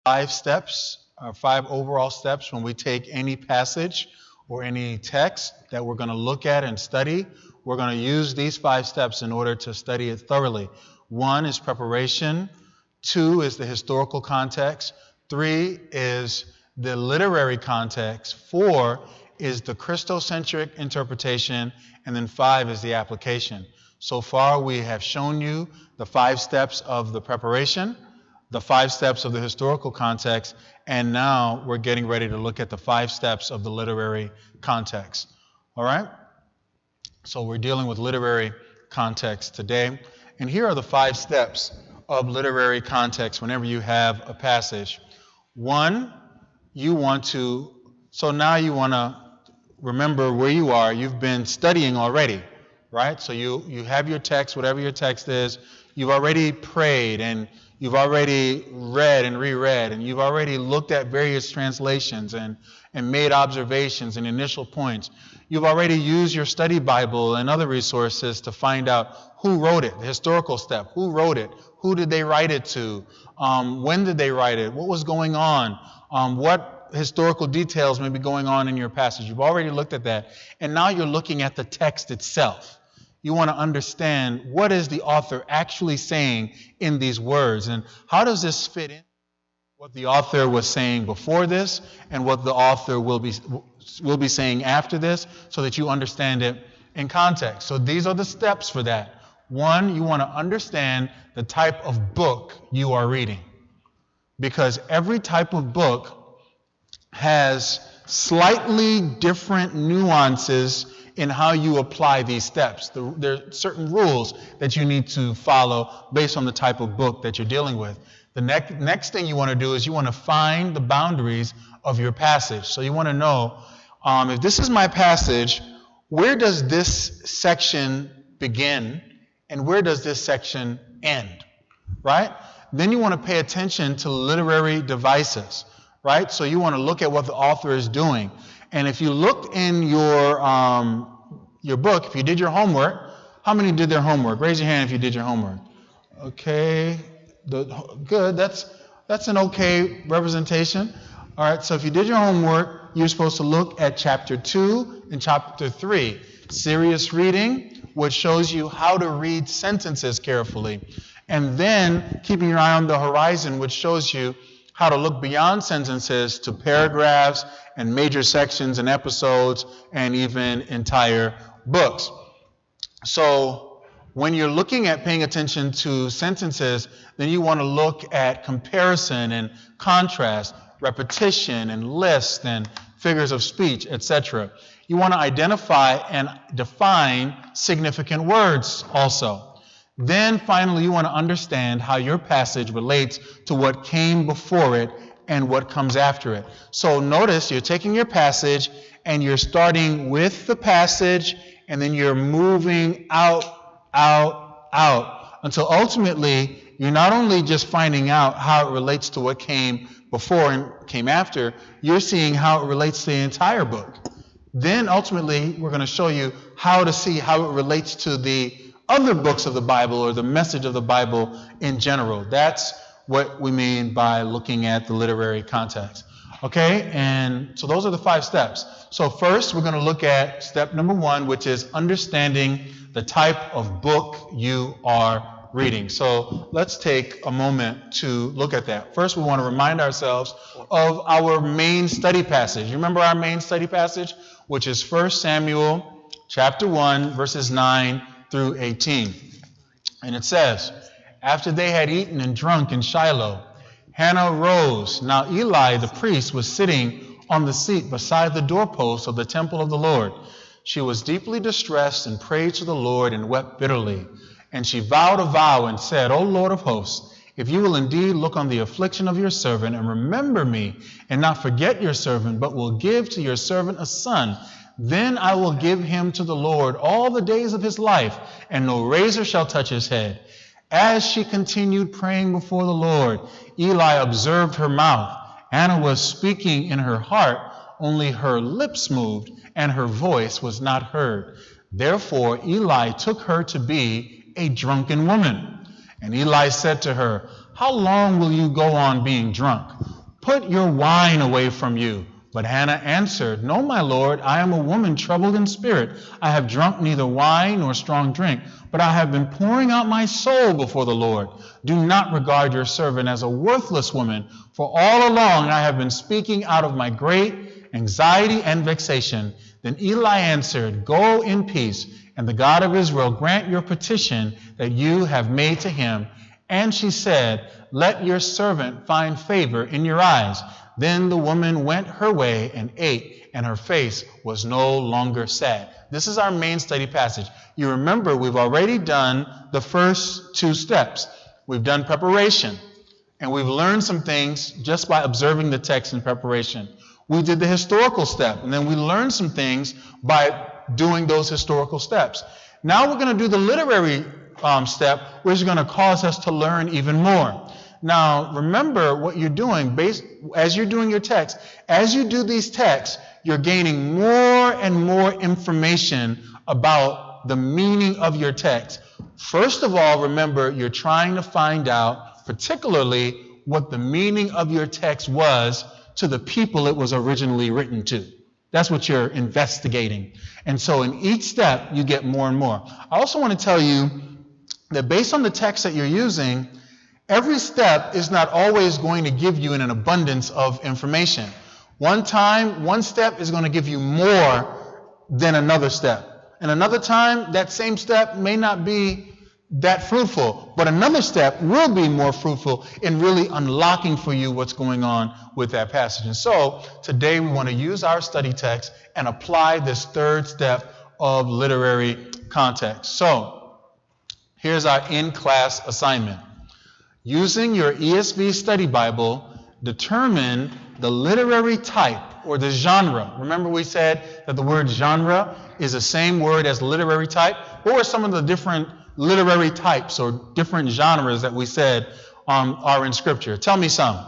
5 steps, 5 overall steps when we take any passage or any text that we're going to look at and study. We're going to use these 5 steps in order to study it thoroughly. 1 is preparation. 2 is the historical context. 3 is the literary context. 4 is the Christocentric interpretation. And then 5 is the application. So far, we have shown you the 5 steps of the preparation, the 5 steps of the historical context, and now we're getting ready to look at the 5 steps of the literary context. All right? So we're dealing with literary context today. And here are the 5 steps of literary context whenever you have a passage. 1, so now you want to remember where you are. You've been studying already, right? So you have your text, whatever your text is. You've already prayed, and you've already read and reread, and you've already looked at various translations and made observations and initial points. You've already used your study Bible and other resources to find out who wrote it, the historical step, who wrote it, who did they write it to, when did they write it, what was going on, what historical details may be going on in your passage. You've already looked at that, and now you're looking at the text itself. You want to understand what is the author actually saying in these words, and how does this fit in what the author was saying before this and what the author will be saying after this, so that you understand it in context. So these are the steps for that. 1, you want to understand the type of book you are reading, because every type of book has slightly different nuances in how you apply these steps. There are certain rules that you need to follow based on the type of book that you're dealing with. The next thing you want to do is you want to find the boundaries of your passage. So you want to know, if this is my passage, where does this section begin and where does this section end, right? Then you want to pay attention to literary devices, right? So you want to look at what the author is doing. And if you looked in your book, if you did your homework, how many did their homework? Raise your hand if you did your homework. Okay, good. That's an okay representation. All right, so if you did your homework, you're supposed to look at chapter 2 and chapter 3. Serious reading, which shows you how to read sentences carefully. And then keeping your eye on the horizon, which shows you how to look beyond sentences to paragraphs and major sections and episodes and even entire books. So when you're looking at paying attention to sentences, then you want to look at comparison and contrast, repetition and lists and figures of speech, etc. You want to identify and define significant words also. Then finally, you want to understand how your passage relates to what came before it and what comes after it. So notice you're taking your passage and you're starting with the passage, and then you're moving out, until ultimately you're not only just finding out how it relates to what came before and came after, you're seeing how it relates to the entire book. Then ultimately we're going to show you how to see how it relates to the other books of the Bible or the message of the Bible in general. That's what we mean by looking at the literary context. Okay, and so those are the 5 steps. So first we're going to look at step number 1, which is understanding the type of book you are reading. So let's take a moment to look at that. First, we want to remind ourselves of our main study passage. You remember our main study passage, which is 1 Samuel chapter 1, verses 9 through 18. And it says, after they had eaten and drunk in Shiloh, Hannah rose. Now Eli the priest was sitting on the seat beside the doorpost of the temple of the Lord. She was deeply distressed and prayed to the Lord and wept bitterly. And she vowed a vow and said, O Lord of hosts, if you will indeed look on the affliction of your servant and remember me and not forget your servant, but will give to your servant a son, then I will give him to the Lord all the days of his life, and no razor shall touch his head. As she continued praying before the Lord, Eli observed her mouth. Hannah was speaking in her heart, only her lips moved, and her voice was not heard. Therefore Eli took her to be a drunken woman. And Eli said to her, How long will you go on being drunk? Put your wine away from you. But Hannah answered, No, my lord, I am a woman troubled in spirit. I have drunk neither wine nor strong drink, but I have been pouring out my soul before the Lord. Do not regard your servant as a worthless woman, for all along I have been speaking out of my great anxiety and vexation. Then Eli answered, Go in peace, and the God of Israel grant your petition that you have made to him. And she said, Let your servant find favor in your eyes. Then the woman went her way and ate, and her face was no longer sad. This is our main study passage. You remember we've already done the first two steps. We've done preparation, and we've learned some things just by observing the text in preparation. We did the historical step, and then we learned some things by doing those historical steps. Now we're going to do the literary step, which is going to cause us to learn even more. Now, remember what you're doing as you're doing your text. As you do these texts, you're gaining more and more information about the meaning of your text. First of all, remember, you're trying to find out particularly what the meaning of your text was to the people it was originally written to. That's what you're investigating. And so in each step, you get more and more. I also want to tell you that based on the text that you're using, every step is not always going to give you an abundance of information. One step is going to give you more than another step. And another time, that same step may not be that fruitful, but another step will be more fruitful in really unlocking for you what's going on with that passage. And so today we want to use our study text and apply this third step of literary context. So here's our in-class assignment. Using your ESV study Bible, determine the literary type or the genre. Remember we said that the word genre is the same word as literary type? What were some of the different literary types or different genres that we said are in Scripture? Tell me some.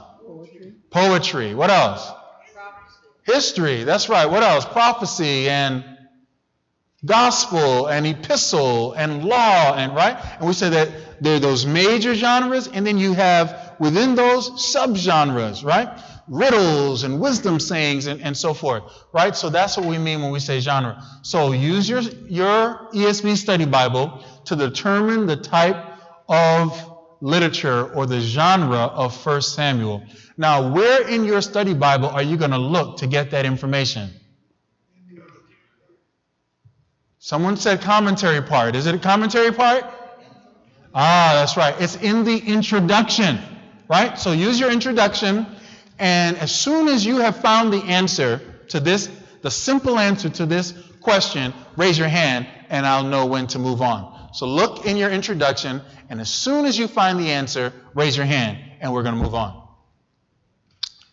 Poetry. What else? Prophecy. History. That's right. What else? Prophecy and gospel and epistle and law, and right? And we said that there are those major genres, and then you have within those subgenres, right? Riddles and wisdom sayings and so forth, right? So that's what we mean when we say genre. So use your ESV study Bible to determine the type of literature or the genre of 1 Samuel. Now, where in your study Bible are you going to look to get that information? Someone said commentary part. Is it a commentary part? Ah, that's right. It's in the introduction, right? So use your introduction, and as soon as you have found the answer to this, the simple answer to this question, raise your hand, and I'll know when to move on. So look in your introduction, and as soon as you find the answer, raise your hand, and we're going to move on.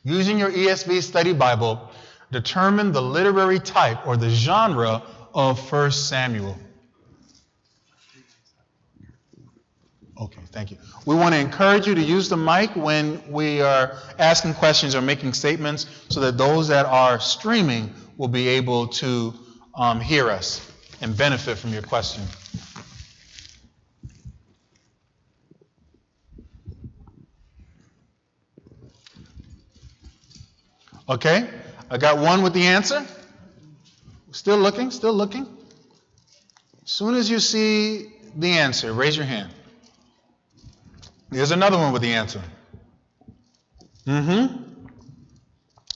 Using your ESV study Bible, determine the literary type or the genre of 1 Samuel. Okay, thank you. We want to encourage you to use the mic when we are asking questions or making statements so that those that are streaming will be able to hear us and benefit from your question. Okay, I got one with the answer. Still looking, still looking. As soon as you see the answer, raise your hand. Here's another one with the answer.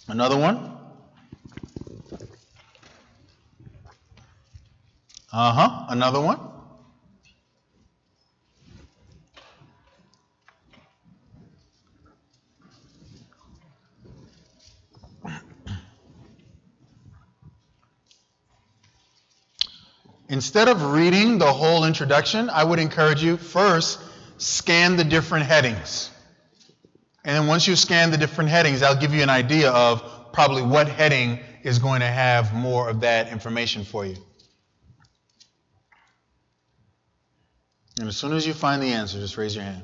Another one. Another one. Instead of reading the whole introduction, I would encourage you first scan the different headings. And then once you scan the different headings, I'll give you an idea of probably what heading is going to have more of that information for you. And as soon as you find the answer, just raise your hand.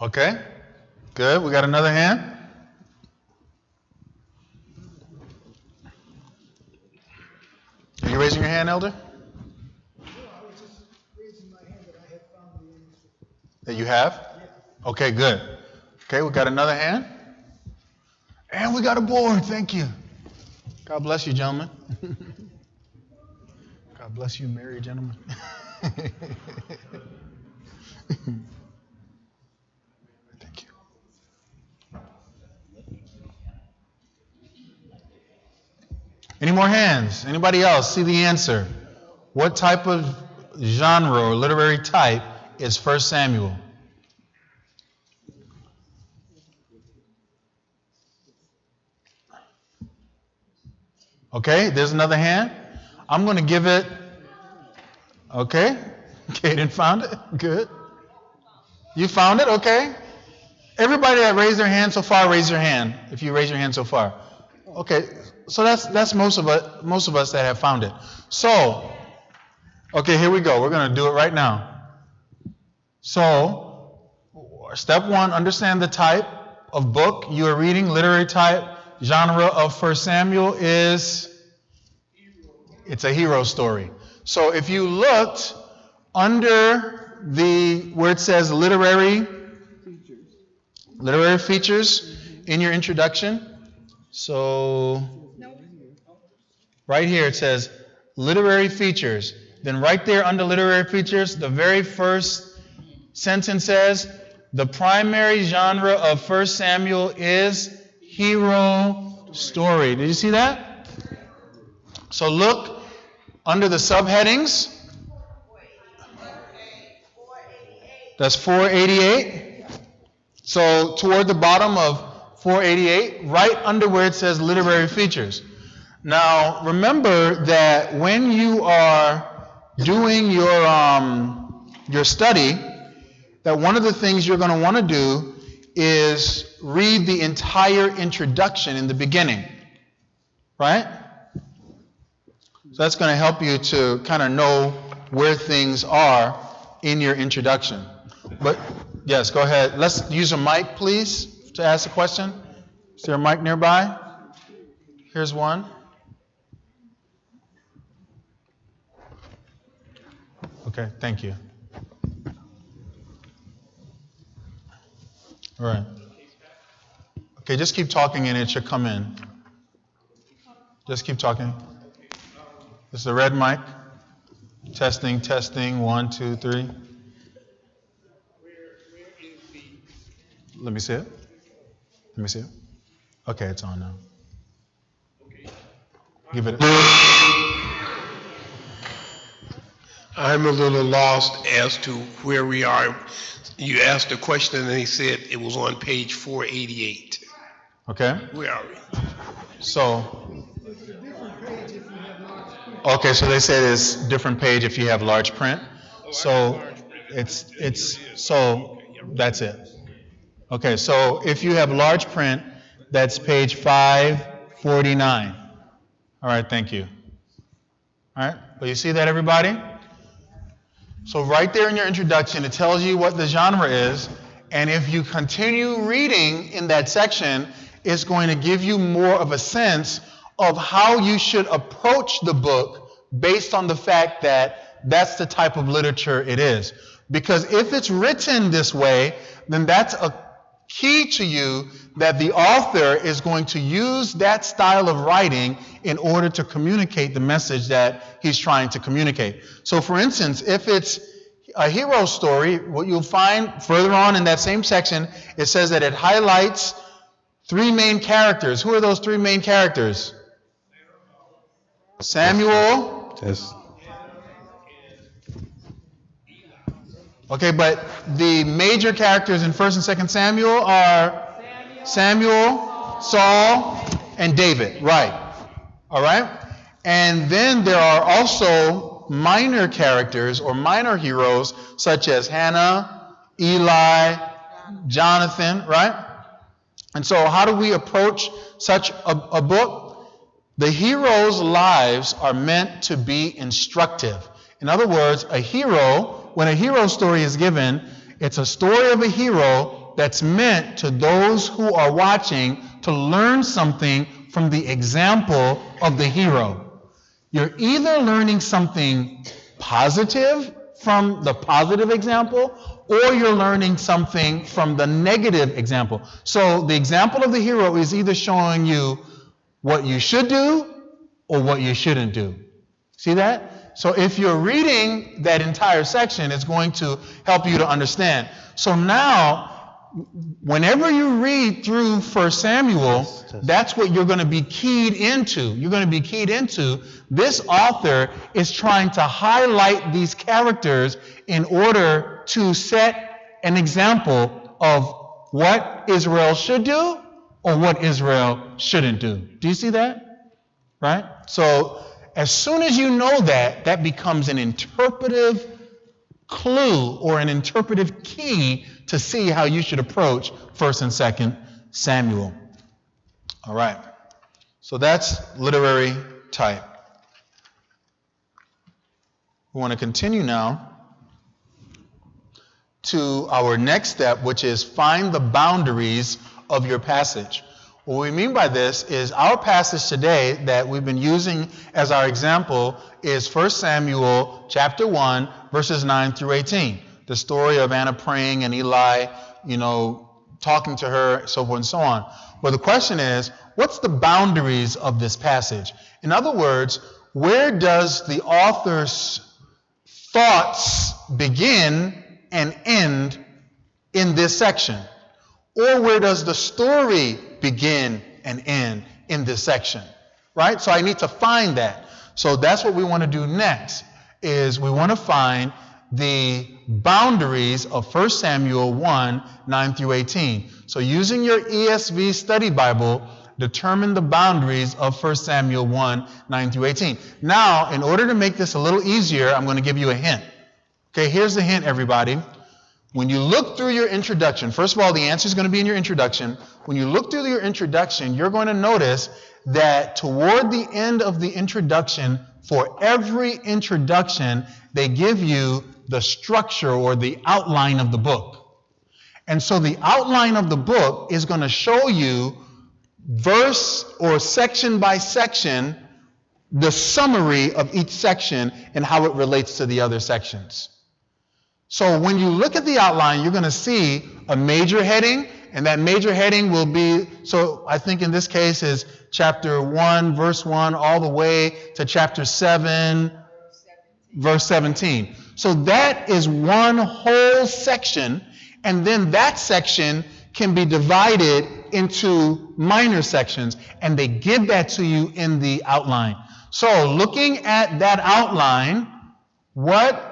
Okay, good. We got another hand. you raising your hand, Elder? No, I was just raising my hand that I had found the answer. That you have? Okay, good. Okay, we got another hand. And we got a board. Thank you. God bless you, gentlemen. God bless you, married gentlemen. Thank you. Any more hands? Anybody else see the answer? What type of genre or literary type is 1 Samuel? Okay, there's another hand. I'm going to give it. Okay. Kaden found it. Good. You found it? Okay. Everybody that raised their hand so far, raise your hand. If you raise your hand so far. Okay. So that's most of us that have found it. So, okay, here we go. We're going to do it right now. So, step one, understand the type of book you are reading, literary type. Genre of 1 Samuel is, it's a hero story. So if you looked under where it says literary features in your introduction, so right here it says literary features. Then right there under literary features, the very first sentence says, the primary genre of 1 Samuel is hero story. Did you see that? So look under the subheadings. That's 488. So toward the bottom of 488, right under where it says literary features. Now remember that when you are doing your study, that one of the things you're going to want to do is read the entire introduction in the beginning, right? So that's going to help you to kind of know where things are in your introduction. But yes, go ahead. Let's use a mic, please, to ask a question. Is there a mic nearby? Here's one. Okay, thank you. All right. Okay, just keep talking and it should come in. Just keep talking. This is the red mic. Testing, testing. 1, 2, 3. Let me see it. Let me see it. Okay, it's on now. Give it. I'm a little lost as to where we are. You asked a question and he said it was on page 488. Okay. Where are we? So. Okay, so they said it's different page if you have large print. So it's so that's it. Okay, so if you have large print, that's page 549. All right, thank you. All right, well, you see that, everybody? So right there in your introduction, it tells you what the genre is, and if you continue reading in that section, it's going to give you more of a sense of how you should approach the book based on the fact that that's the type of literature it is. Because if it's written this way, then that's a key to you that the author is going to use that style of writing in order to communicate the message that he's trying to communicate. So for instance, if it's a hero story, what you'll find further on in that same section, it says that it highlights 3 main characters. Who are those 3 main characters? Samuel. Yes. Okay, but the major characters in 1st and 2nd Samuel are Samuel, Saul, and David. Right. All right? And then there are also minor characters or minor heroes such as Hannah, Eli, Jonathan, right? And so how do we approach such a book? The heroes' lives are meant to be instructive. In other words, when a hero story is given, it's a story of a hero that's meant to those who are watching to learn something from the example of the hero. You're either learning something positive from the positive example, or you're learning something from the negative example. So the example of the hero is either showing you what you should do or what you shouldn't do. See that? So if you're reading that entire section, it's going to help you to understand. So now, whenever you read through 1 Samuel, that's what you're going to be keyed into. You're going to be keyed into this author is trying to highlight these characters in order to set an example of what Israel should do or what Israel shouldn't do. Do you see that? Right? So as soon as you know that, that becomes an interpretive clue or an interpretive key to see how you should approach 1 and 2 Samuel. All right. So that's literary type. We want to continue now to our next step, which is find the boundaries of your passage. What we mean by this is our passage today that we've been using as our example is 1 Samuel chapter 1, verses 9 through 18. The story of Anna praying and Eli, talking to her, so forth and so on. But the question is, what's the boundaries of this passage? In other words, where does the author's thoughts begin and end in this section? Or where does the story begin and end in this section? Right? So I need to find that. So that's what we want to do next, is we want to find the boundaries of 1 Samuel 1, 9 through 18. So using your ESV study Bible, determine the boundaries of 1 Samuel 1, 9 through 18. Now, in order to make this a little easier, I'm going to give you a hint. Okay, here's the hint, everybody. When you look through your introduction, first of all, the answer is going to be in your introduction. When you look through your introduction, you're going to notice that toward the end of the introduction, for every introduction, they give you the structure or the outline of the book. And so the outline of the book is going to show you verse or section by section, the summary of each section and how it relates to the other sections. So when you look at the outline, you're going to see a major heading, and that major heading will be, so I think in this case is chapter 1, verse 1, all the way to chapter 7, verse 17. So that is one whole section, and then that section can be divided into minor sections, and they give that to you in the outline. So looking at that outline, what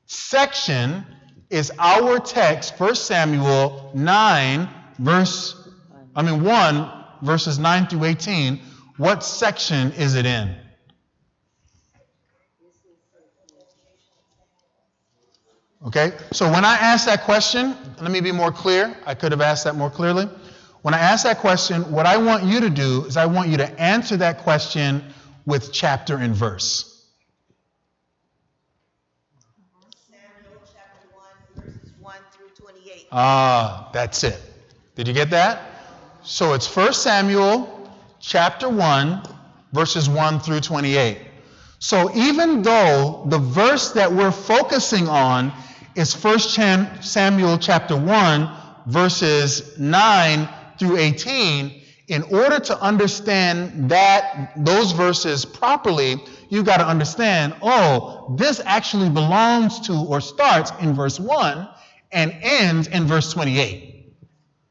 section is our text, 1 Samuel 1, verses 9 through 18, what section is it in? Okay, so when I ask that question, let me be more clear. I could have asked that more clearly. When I ask that question, what I want you to do is I want you to answer that question with chapter and verse. That's it. Did you get that? So it's 1 Samuel chapter 1, verses 1 through 28. So even though the verse that we're focusing on is 1 Samuel chapter 1, verses 9 through 18, in order to understand those verses properly, you've got to understand, this actually belongs to or starts in verse 1 and ends in verse 28.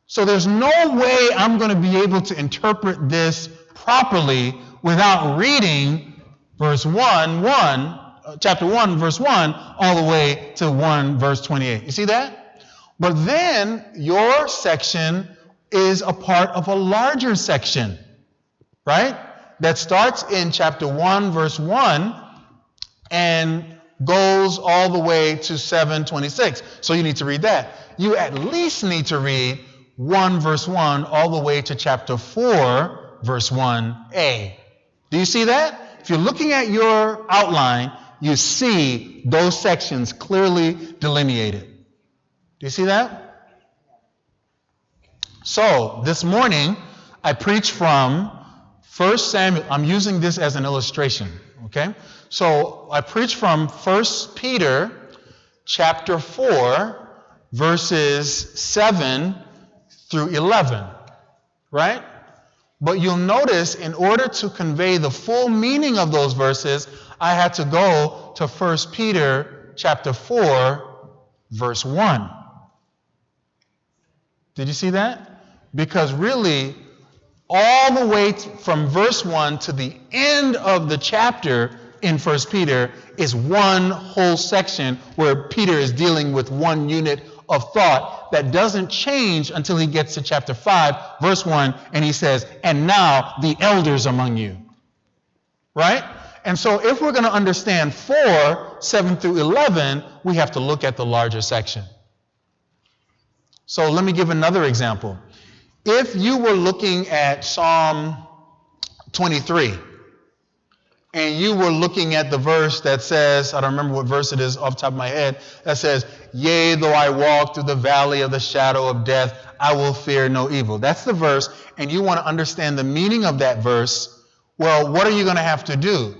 So there's no way I'm going to be able to interpret this properly without reading chapter 1, verse 1, all the way to 1, verse 28. You see that? But then your section is a part of a larger section, right? That starts in chapter 1, verse 1, and goes all the way to 7:26. So you need to read that. You at least need to read 1 verse 1 all the way to chapter 4 verse 1a. Do you see that? If you're looking at your outline, you see those sections clearly delineated. Do you see that? So this morning I preached from First Samuel, I'm using this as an illustration, okay? So I preach from 1 Peter chapter 4, verses 7 through 11, right? But you'll notice in order to convey the full meaning of those verses, I had to go to 1 Peter chapter 4, verse 1. Did you see that? Because really, all the way from verse 1 to the end of the chapter in 1 Peter is one whole section where Peter is dealing with one unit of thought that doesn't change until he gets to chapter 5, verse 1, and he says, and now the elders among you. Right? And so if we're going to understand 4, 7 through 11, we have to look at the larger section. So let me give another example. If you were looking at Psalm 23, and you were looking at the verse that says, I don't remember what verse it is off the top of my head, that says, yea, though I walk through the valley of the shadow of death, I will fear no evil. That's the verse, and you want to understand the meaning of that verse. Well, what are you going to have to do?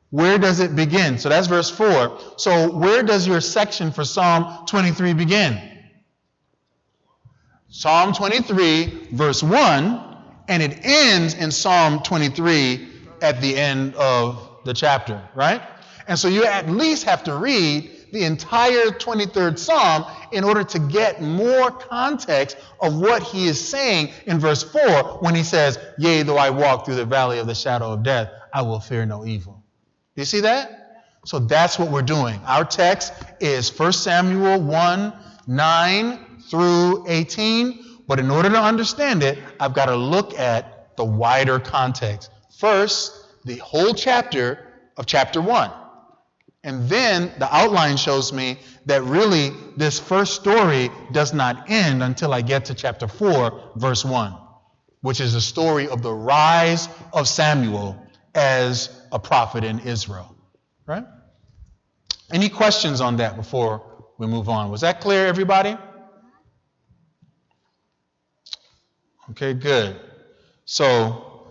Where does it begin? So that's verse 4. So where does your section for Psalm 23 begin? Psalm 23, verse 1, and it ends in Psalm 23 at the end of the chapter, right? And so you at least have to read the entire 23rd Psalm in order to get more context of what he is saying in verse 4 when he says, yea, though I walk through the valley of the shadow of death, I will fear no evil. Do you see that? So that's what we're doing. Our text is 1 Samuel 1, 9 through 18, but in order to understand it, I've got to look at the wider context. First, the whole chapter of chapter 1. And then the outline shows me that really this first story does not end until I get to chapter 4, verse 1, which is the story of the rise of Samuel as a prophet in Israel. Right? Any questions on that before we move on? Was that clear, everybody? Okay, good. So,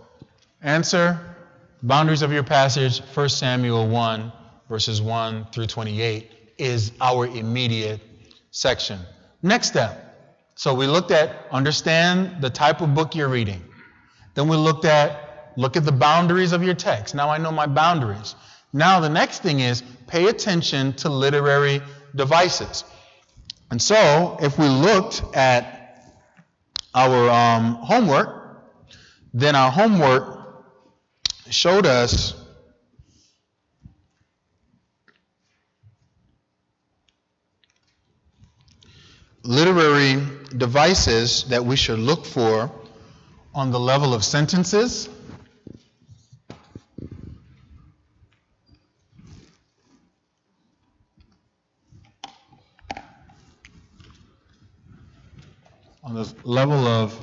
answer, boundaries of your passage, 1 Samuel 1, verses 1 through 28, is our immediate section. Next step. So we looked at understand the type of book you're reading. Then we look at the boundaries of your text. Now I know my boundaries. Now the next thing is pay attention to literary devices. And so if we looked at our homework, then our homework showed us literary devices that we should look for on the level of sentences, on the level of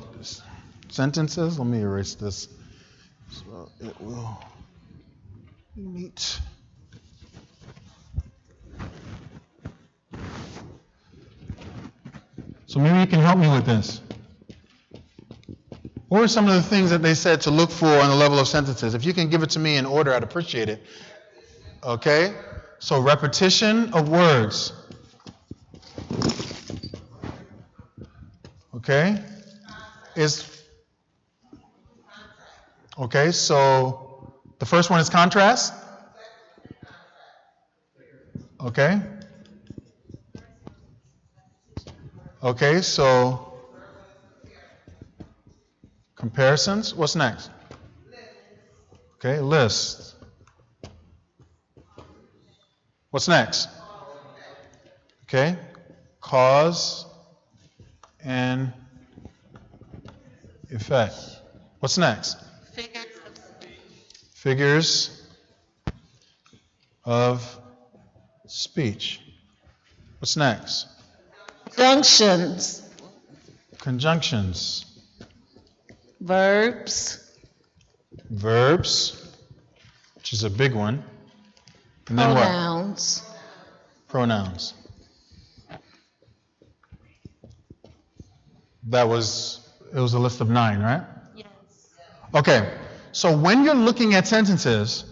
sentences. Let me erase this so it will be neat. So maybe you can help me with this. What are some of the things that they said to look for on the level of sentences? If you can give it to me in order, I'd appreciate it. Okay? So repetition of words. Okay? Okay, so the first one is contrast. Okay? Okay, so comparisons. What's next? Okay, list. What's next? Okay, cause and effect. What's next? Figures of speech. What's next? Conjunctions. Conjunctions. Verbs. Verbs, which is a big one. And then Pronouns. what? Pronouns. It was a list of 9, right? Yes. Okay, So when you're looking at sentences,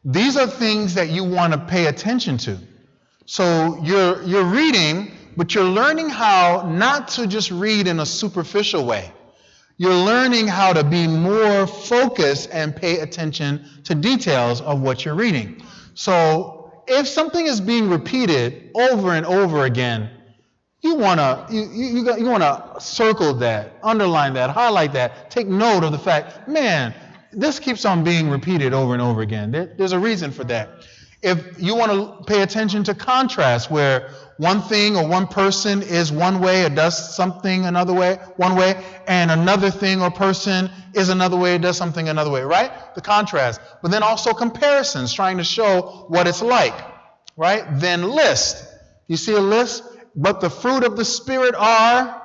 these are things that you want to pay attention to. So you're reading, but you're learning how not to just read in a superficial way. You're learning how to be more focused and pay attention to details of what you're reading. So if something is being repeated over and over again, you want to circle that, underline that, highlight that, take note of the fact, man, this keeps on being repeated over and over again. There's a reason for that. If you want to pay attention to contrast, where one thing or one person is one way or does something another way, one way, and another thing or person is another way, does something another way, right? The contrast. But then also comparisons, trying to show what it's like, right? Then list. You see a list? But the fruit of the Spirit are,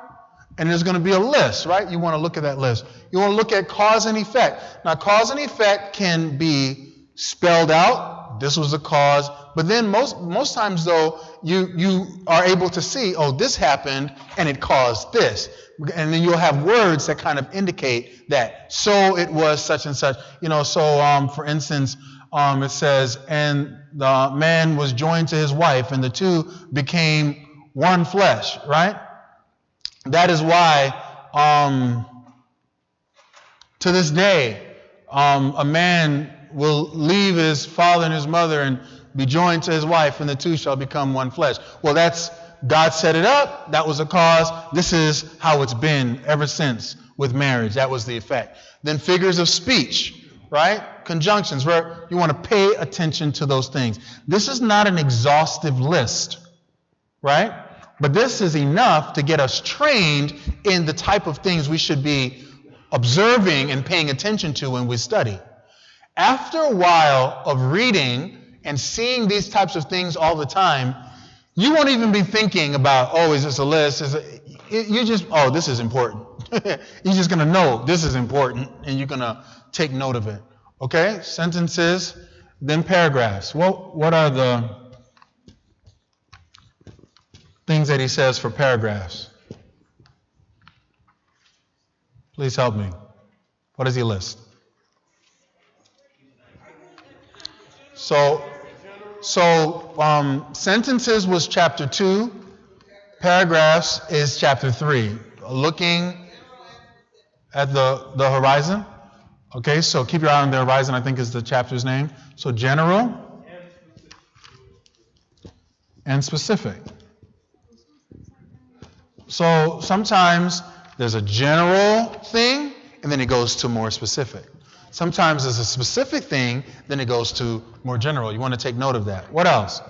and there's going to be a list, right? You want to look at that list. You want to look at cause and effect. Now, cause and effect can be spelled out. This was the cause. But then most times, though, you are able to see, oh, this happened, and it caused this. And then you'll have words that kind of indicate that. So it was such and such. For instance, it says, and the man was joined to his wife, and the two became one flesh, right? That is why, to this day, a man will leave his father and his mother and be joined to his wife, and the two shall become one flesh. Well, that's, God set it up. That was the cause. This is how it's been ever since with marriage. That was the effect. Then figures of speech, right? Conjunctions, where you want to pay attention to those things. This is not an exhaustive list, right? But this is enough to get us trained in the type of things we should be observing and paying attention to when we study. After a while of reading and seeing these types of things all the time, you won't even be thinking about, oh, is this a list? This is important. You're just going to know this is important, and you're going to take note of it. Okay? Sentences, then paragraphs. What are the things that he says for paragraphs? Please help me. What does he list? So sentences was chapter 2. Paragraphs is chapter 3. Looking at the horizon. Okay, so keep your eye on the horizon, I think is the chapter's name. So general and specific. So sometimes there's a general thing, and then it goes to more specific. Sometimes there's a specific thing, then it goes to more general. You want to take note of that. What else?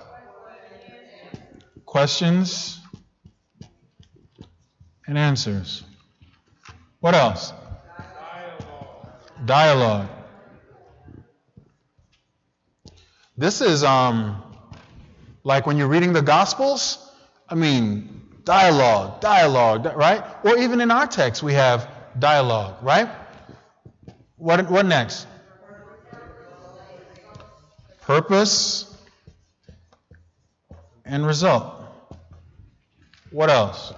Questions and answers. What else? Dialogue. This is like when you're reading the Gospels. Dialogue, right? Or even in our text, we have dialogue, right? What next? Purpose and result. What else?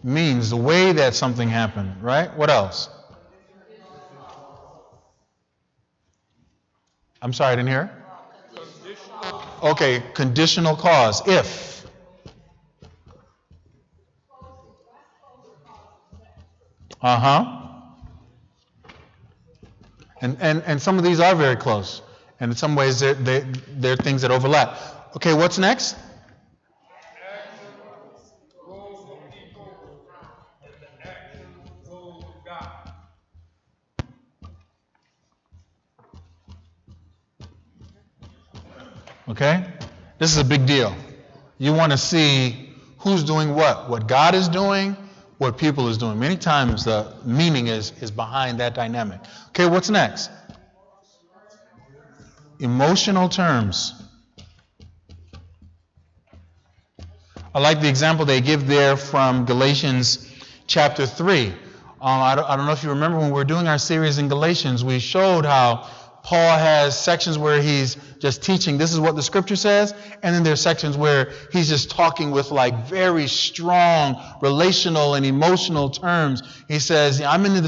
Means, the way that something happened, right? What else? I'm sorry, I didn't hear. Okay, conditional cause. If. And some of these are very close. And in some ways, they're things that overlap. Okay, what's next? Okay? This is a big deal. You want to see who's doing what God is doing, what people is doing. Many times the meaning is behind that dynamic. Okay, what's next? Emotional terms. I like the example they give there from Galatians chapter 3. I don't know if you remember when we were doing our series in Galatians, we showed how Paul has sections where he's just teaching, this is what the scripture says, and then there's sections where he's just talking with like very strong relational and emotional terms. He says, I'm in the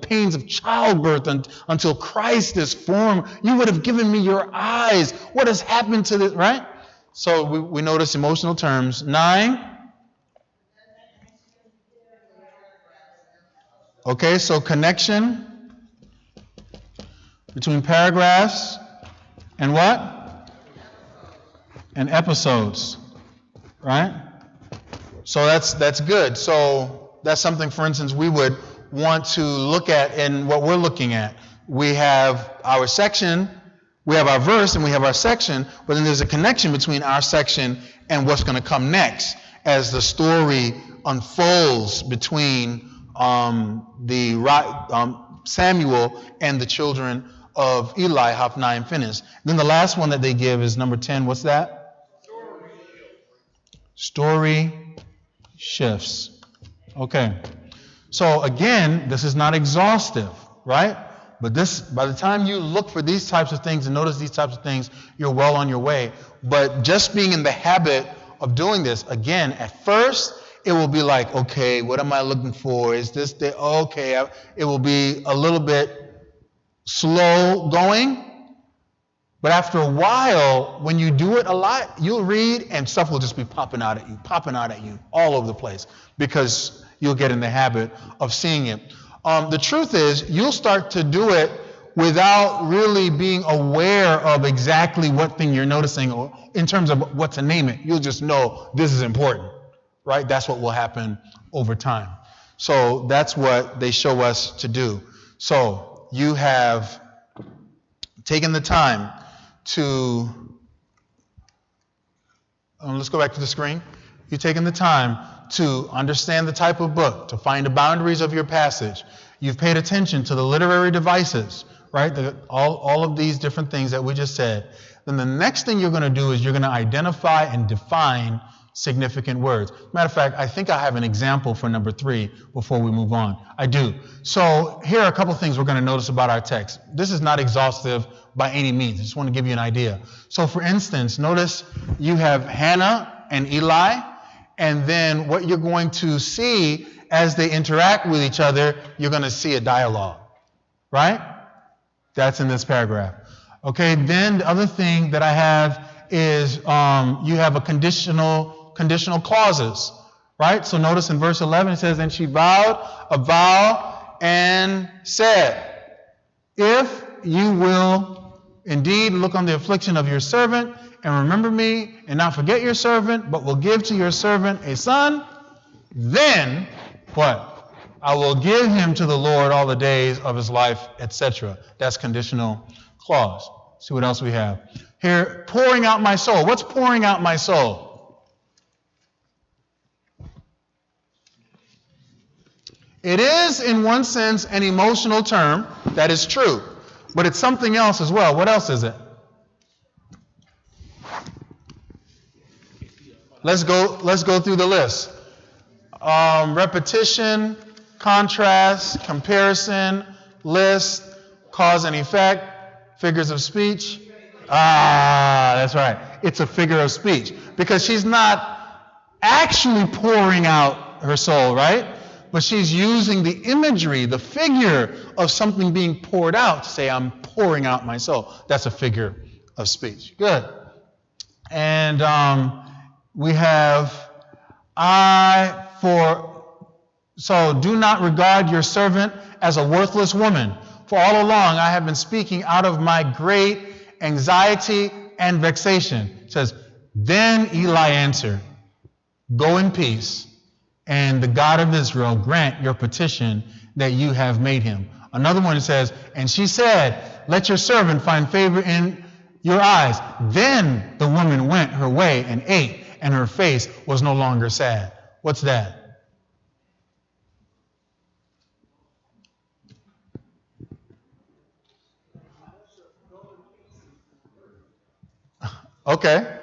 pains of childbirth until Christ is formed. You would have given me your eyes. What has happened to this, right? So we notice emotional terms. 9. Okay, so connection between paragraphs and what? And episodes, right? So that's good. So that's something, for instance, we would want to look at in what we're looking at. We have our section, we have our verse, and we have our section, but then there's a connection between our section and what's going to come next as the story unfolds between Samuel and the children of Eli, Hophni and Phinehas. Then the last one that they give is number 10. What's that? Story shifts. Okay. So again, this is not exhaustive, right? But this, by the time you look for these types of things and notice these types of things, you're well on your way. But just being in the habit of doing this, again, at first, it will be like, okay, what am I looking for? Is this the, okay, it will be a little bit slow going. But after a while, when you do it a lot, you'll read and stuff will just be popping out at you all over the place because you'll get in the habit of seeing it. The truth is, you'll start to do it without really being aware of exactly what thing you're noticing or in terms of what to name it. You'll just know this is important. Right? That's what will happen over time. So that's what they show us to do. So you have taken the time to, let's go back to the screen. You've taken the time to understand the type of book, to find the boundaries of your passage. You've paid attention to the literary devices, right? All of these different things that we just said. Then the next thing you're going to do is you're going to identify and define significant words. Matter of fact, I think I have an example for number 3 before we move on. I do. So here are a couple things we're going to notice about our text. This is not exhaustive by any means. I just want to give you an idea. So for instance, notice you have Hannah and Eli, and then what you're going to see as they interact with each other, you're going to see a dialogue, right? That's in this paragraph. Okay, then the other thing that I have is you have a conditional clauses, right? So notice in verse 11 it says, and she vowed a vow and said, if you will indeed look on the affliction of your servant and remember me and not forget your servant, but will give to your servant a son, then what? I will give him to the Lord all the days of his life, etc. That's conditional clause. See what else we have. Here, pouring out my soul. What's pouring out my soul? It is, in one sense, an emotional term. That is true. But it's something else as well. What else is it? Let's go through the list. Repetition, contrast, comparison, list, cause and effect, figures of speech. That's right. It's a figure of speech. Because she's not actually pouring out her soul, right? But she's using the imagery, the figure of something being poured out to say, I'm pouring out my soul. That's a figure of speech. Good. And we have, so do not regard your servant as a worthless woman. For all along I have been speaking out of my great anxiety and vexation. It says, then Eli answered, go in peace, and the God of Israel grant your petition that you have made him. Another one says, and she said, let your servant find favor in your eyes. Then the woman went her way and ate, and her face was no longer sad. What's that? Okay.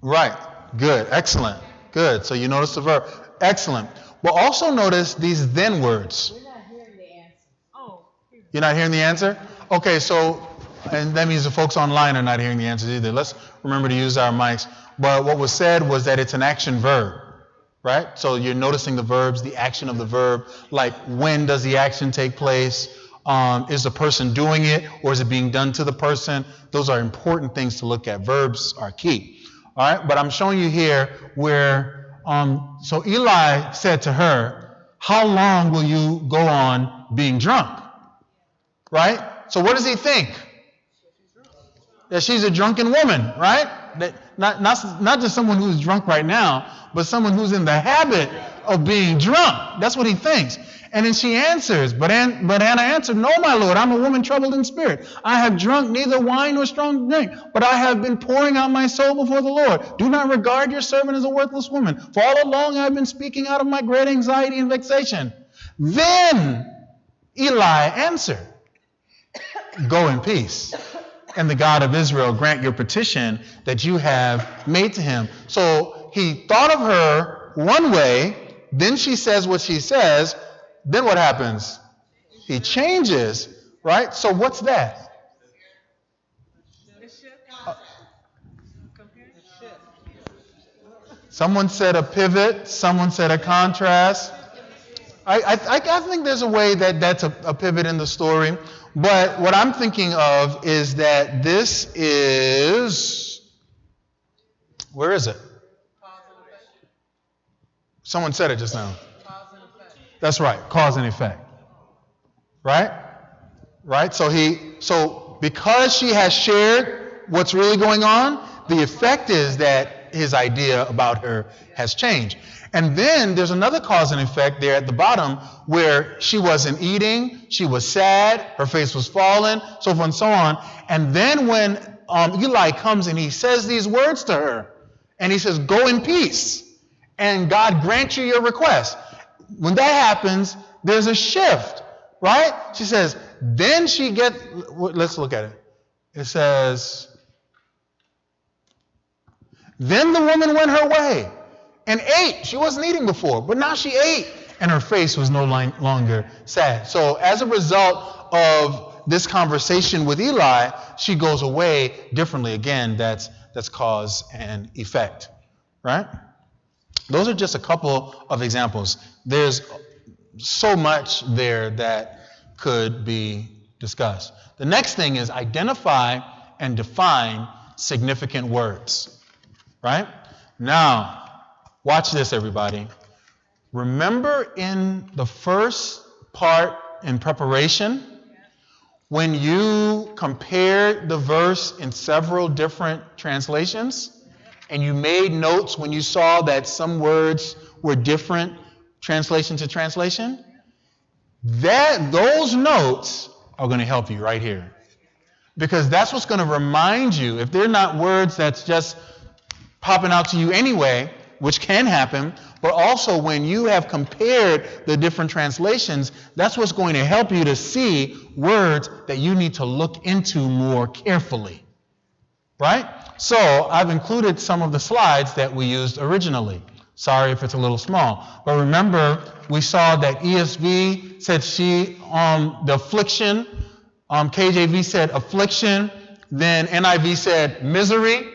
Right. Good. Excellent. Good. So you notice the verb. Excellent. But also notice these then words. We're not hearing the answer. Oh. You're not hearing the answer? Okay, so, and that means the folks online are not hearing the answers either. Let's remember to use our mics. But what was said was that it's an action verb, right? So you're noticing the verbs, the action of the verb, like when does the action take place? Is the person doing it, or is it being done to the person? Those are important things to look at. Verbs are key. All right, but I'm showing you here where, so Eli said to her, how long will you go on being drunk? Right? So what does he think? That she's a drunken woman, right? That not just someone who's drunk right now, but someone who's in the habit of being drunk. That's what he thinks. And then she answers, but Anna answered, no, my Lord, I'm a woman troubled in spirit. I have drunk neither wine nor strong drink, but I have been pouring out my soul before the Lord. Do not regard your servant as a worthless woman, for all along I have been speaking out of my great anxiety and vexation. Then Eli answered, go in peace, and the God of Israel grant your petition that you have made to him. So he thought of her one way, then she says what she says. Then what happens? He changes, right? So what's that? Someone said a pivot. Someone said a contrast. I think there's a way that that's a pivot in the story. But what I'm thinking of is that this is, where is it? Someone said it just now. That's right, cause and effect. Right? Right? So because she has shared what's really going on, the effect is that his idea about her has changed. And then there's another cause and effect there at the bottom where she wasn't eating, she was sad, her face was fallen, so forth and so on. And then when Eli comes and he says these words to her, and he says, go in peace, and God grant you your request. When that happens, there's a shift, right? She says, then she let's look at it. It says, then the woman went her way and ate. She wasn't eating before, but now she ate, and her face was no longer sad. So as a result of this conversation with Eli, she goes away differently. Again, that's cause and effect, right? Those are just a couple of examples. There's so much there that could be discussed. The next thing is identify and define significant words, right? Now, watch this, everybody. Remember in the first part in preparation, when you compared the verse in several different translations, and you made notes when you saw that some words were different translation to translation, those notes are going to help you right here. Because that's what's going to remind you, if they're not words that's just popping out to you anyway, which can happen, but also when you have compared the different translations, that's what's going to help you to see words that you need to look into more carefully. Right? So I've included some of the slides that we used originally. Sorry if it's a little small. But remember, we saw that ESV said the affliction, KJV said affliction, then NIV said misery.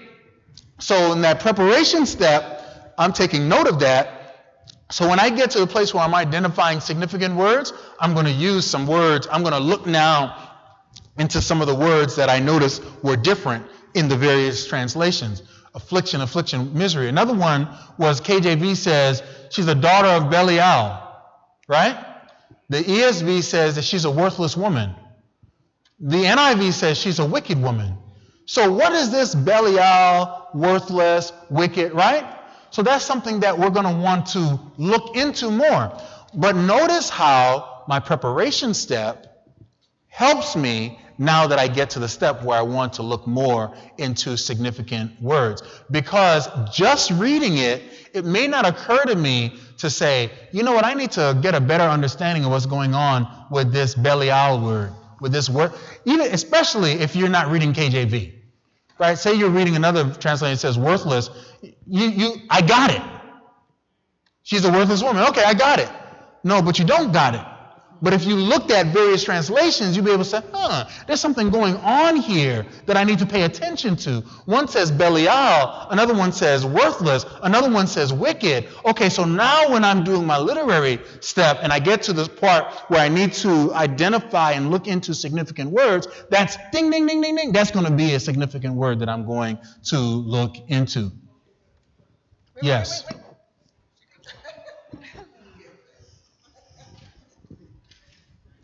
So in that preparation step, I'm taking note of that. So when I get to the place where I'm identifying significant words, I'm going to use some words. I'm going to look now into some of the words that I noticed were different in the various translations. Affliction, misery. Another one was KJV says she's a daughter of Belial, right? The ESV says that she's a worthless woman. The NIV says she's a wicked woman. So what is this Belial, worthless, wicked, right? So that's something that we're going to want to look into more. But notice how my preparation step helps me now that I get to the step where I want to look more into significant words. Because just reading it, it may not occur to me to say, you know what, I need to get a better understanding of what's going on with this Belial word, with this word, even especially if you're not reading KJV. Right? Say you're reading another translation that says worthless, I got it. She's a worthless woman. Okay, I got it. No, but you don't got it. But if you looked at various translations, you'd be able to say, there's something going on here that I need to pay attention to. One says Belial, another one says worthless, another one says wicked. Okay, so now when I'm doing my literary step and I get to this part where I need to identify and look into significant words, that's ding, ding, ding, ding, ding. That's going to be a significant word that I'm going to look into. Yes.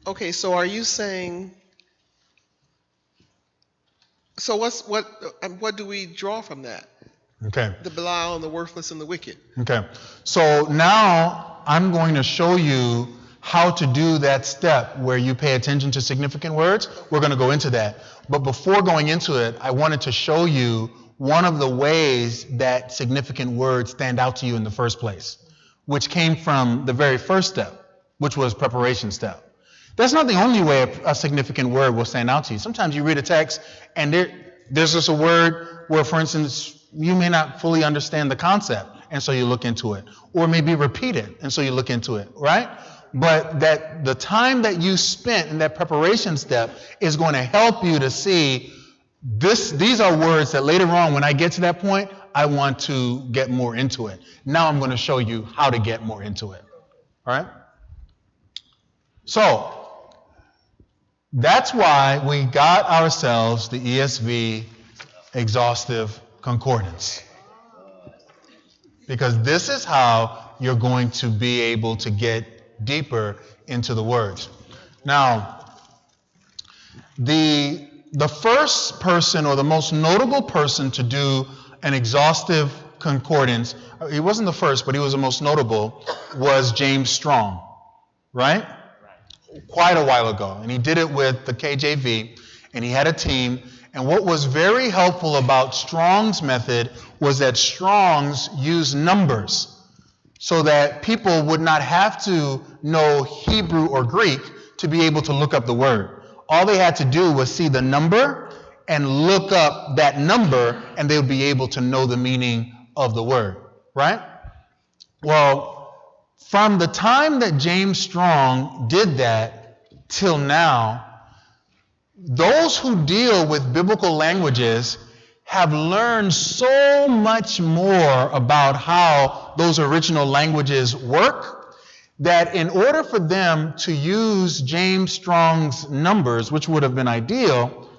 Okay, so are you saying, so what do we draw from that? Okay. The Belial and the worthless and the wicked. Okay. So now I'm going to show you how to do that step where you pay attention to significant words. We're going to go into that. But before going into it, I wanted to show you one of the ways that significant words stand out to you in the first place, which came from the very first step, which was preparation step. That's not the only way a significant word will stand out to you. Sometimes you read a text and there's just a word where, for instance, you may not fully understand the concept, and so you look into it. Or maybe repeat it, and so you look into it, right? But that the time that you spent in that preparation step is going to help you to see these are words that later on, when I get to that point, I want to get more into it. Now I'm going to show you how to get more into it. All right? So that's why we got ourselves the ESV exhaustive concordance. Because this is how you're going to be able to get deeper into the words. Now, the first person, or the most notable person to do an exhaustive concordance, he wasn't the first, but he was the most notable, was James Strong, right? Quite a while ago. And he did it with the KJV, and he had a team. And what was very helpful about Strong's method was that Strong's used numbers so that people would not have to know Hebrew or Greek to be able to look up the word. All they had to do was see the number and look up that number, and they would be able to know the meaning of the word, right? Well, from the time that James Strong did that till now, those who deal with biblical languages have learned so much more about how those original languages work that in order for them to use James Strong's numbers, which would have been ideal,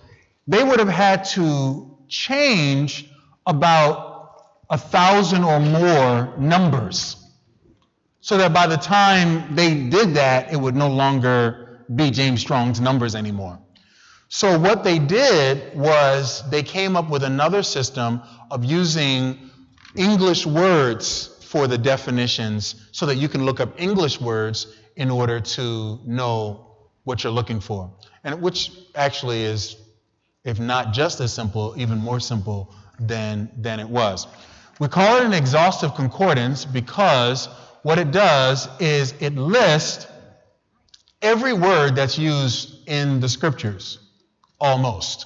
they would have had to change about 1,000 or more numbers, so that by the time they did that, it would no longer be James Strong's numbers anymore. So what they did was they came up with another system of using English words for the definitions so that you can look up English words in order to know what you're looking for. And which actually is, if not just as simple, even more simple than it was. We call it an exhaustive concordance because what it does is it lists every word that's used in the scriptures. Almost,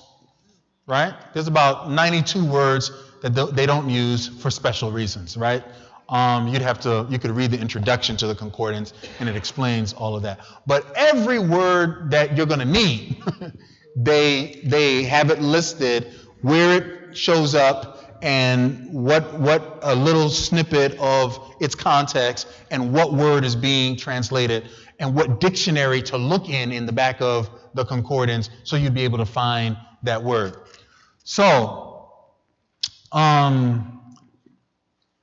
right? There's about 92 words that they don't use for special reasons, right? You could read the introduction to the concordance and it explains all of that. But every word that you're going to need, they have it listed where it shows up and what a little snippet of its context and what word is being translated and what dictionary to look in the back of the concordance, so you'd be able to find that word. So,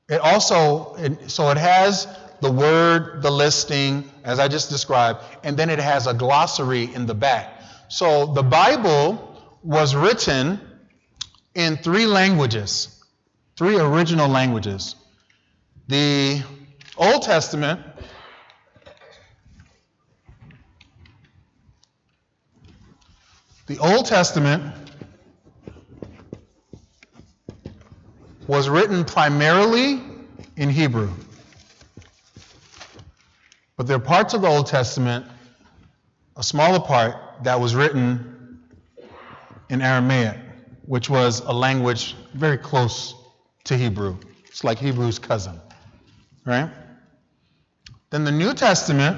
it has the word, the listing, as I just described, and then it has a glossary in the back. So the Bible was written in 3 languages, 3 original languages. The Old Testament was written primarily in Hebrew. But there are parts of the Old Testament, a smaller part, that was written in Aramaic, which was a language very close to Hebrew. It's like Hebrew's cousin, right? Then the New Testament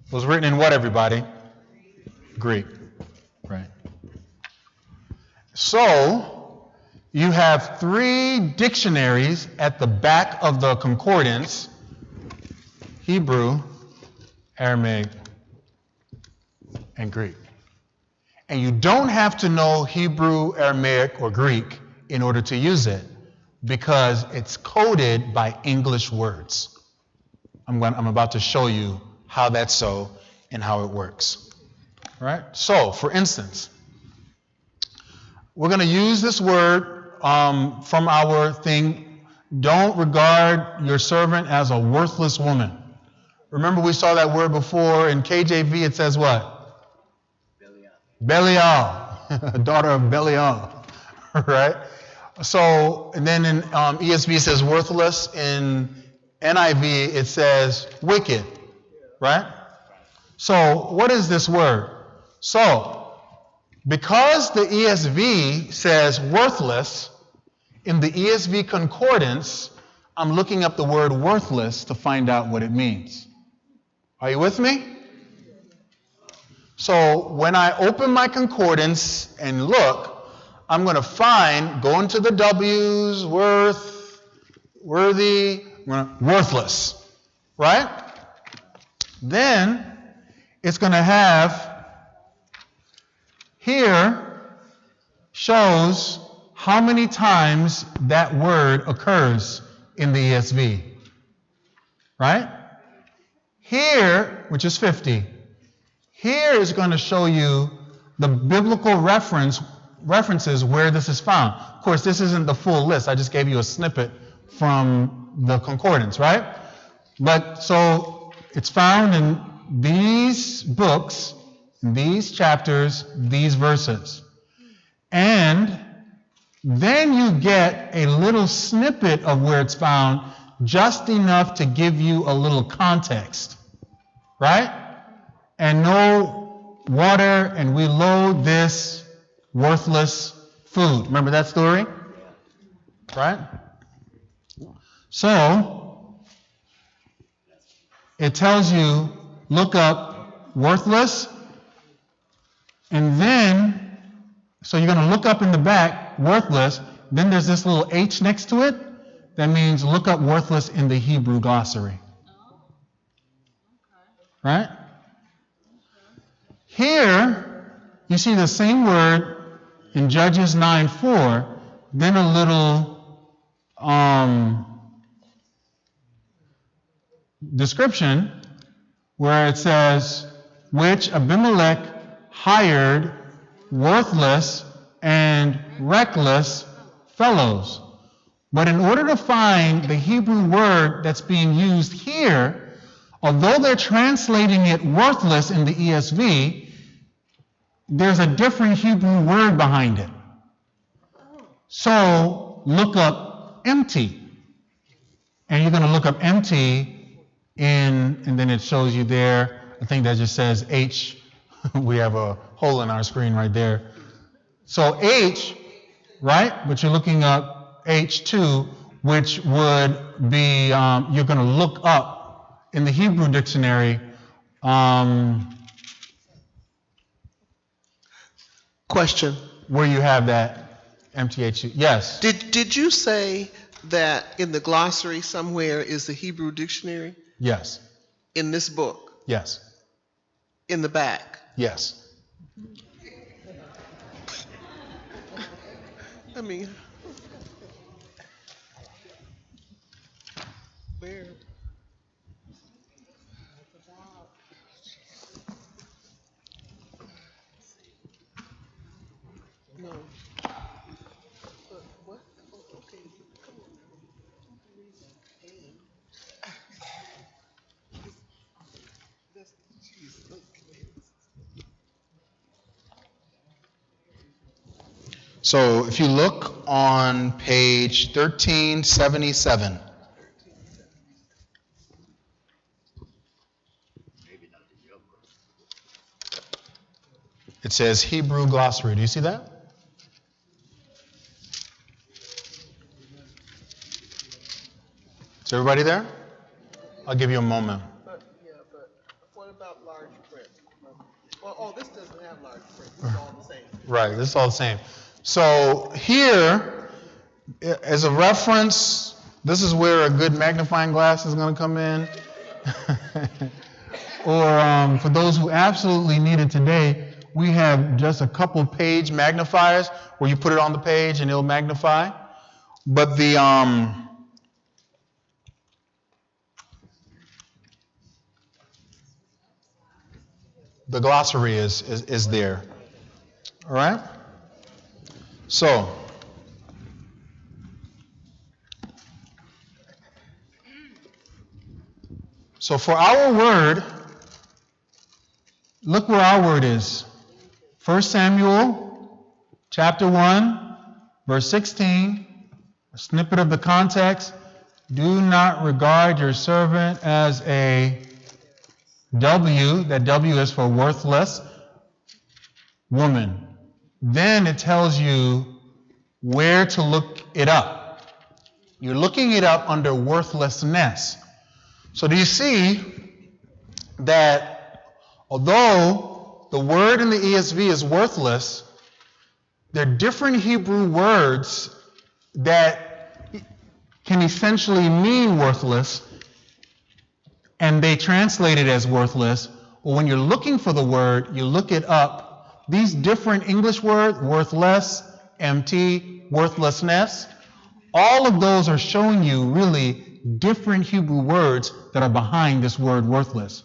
was written in what, everybody? Greek. Right. So, you have 3 dictionaries at the back of the concordance: Hebrew, Aramaic, and Greek. And you don't have to know Hebrew, Aramaic, or Greek in order to use it, because it's coded by English words. I'm about to show you how that's so and how it works. All right? So, for instance, we're going to use this word from our thing. Don't regard your servant as a worthless woman. Remember, we saw that word before. In KJV, it says what? Belial. Daughter of Belial. Right? So, and then in ESV it says worthless. In NIV it says wicked. Right? So, what is this word? So, because the ESV says worthless, in the ESV concordance, I'm looking up the word worthless to find out what it means. Are you with me? So when I open my concordance and look, I'm going to go into the W's, worthy, worthless, right? Then it's going to have here shows how many times that word occurs in the ESV, right? Here, which is 50, here is going to show you the biblical references where this is found. Of course, this isn't the full list. I just gave you a snippet from the concordance, right? But so it's found in these books, these chapters, these verses. And then you get a little snippet of where it's found, just enough to give you a little context, right? And no water, and we load this worthless food. Remember that story? Right? So, it tells you, look up worthless, and then, so you're going to look up in the back, worthless, then there's this little H next to it. That means look up worthless in the Hebrew glossary. Right? Here, you see the same word in Judges 9:4, then a little description where it says, which Abimelech hired worthless and reckless fellows. But in order to find the Hebrew word that's being used here, although they're translating it worthless in the ESV, there's a different Hebrew word behind it. So look up empty. And you're going to look up empty and then it shows you there, I think that just says H. We have a hole in our screen right there. So H, right? But you're looking up H2, which would be, you're going to look up in the Hebrew dictionary. Question. Where you have that MTH. Yes. Did you say that in the glossary somewhere is the Hebrew dictionary? Yes. In this book? Yes. In the back? Yes. I mean, where? No. What? Oh, okay. Come on. Jeez, okay. So if you look on page 1377, it says Hebrew glossary. Do you see that? Is everybody there? I'll give you a moment. But what about large print? Well, this doesn't have large print. This is all the same. Right, this is all the same. So here, as a reference, this is where a good magnifying glass is going to come in. Or for those who absolutely need it today, we have just a couple page magnifiers where you put it on the page and it'll magnify. But the glossary is there. All right? So for our word, look where our word is. 1 Samuel chapter 1, verse 16, a snippet of the context. Do not regard your servant as a W, that W is for worthless, woman. Then it tells you where to look it up. You're looking it up under worthlessness. So do you see that although the word in the ESV is worthless, there are different Hebrew words that can essentially mean worthless, and they translate it as worthless. Well, when you're looking for the word, you look it up. These different English words, worthless, empty, worthlessness, all of those are showing you really different Hebrew words that are behind this word worthless.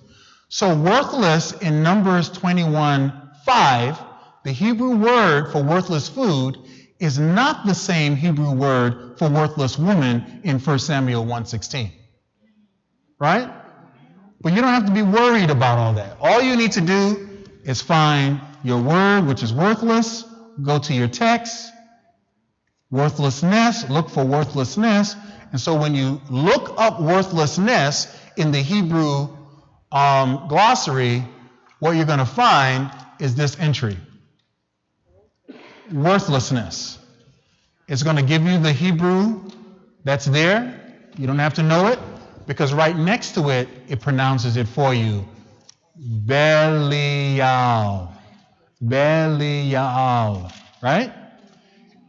So worthless in Numbers 21:5, the Hebrew word for worthless food is not the same Hebrew word for worthless woman in 1 Samuel 1:16. Right? But you don't have to be worried about all that. All you need to do is find your word, which is worthless, go to your text, worthlessness, look for worthlessness. And so when you look up worthlessness in the Hebrew glossary, what you're going to find is this entry. Worthlessness. It's going to give you the Hebrew that's there. You don't have to know it, because right next to it, it pronounces it for you. Belial. Belial. Right?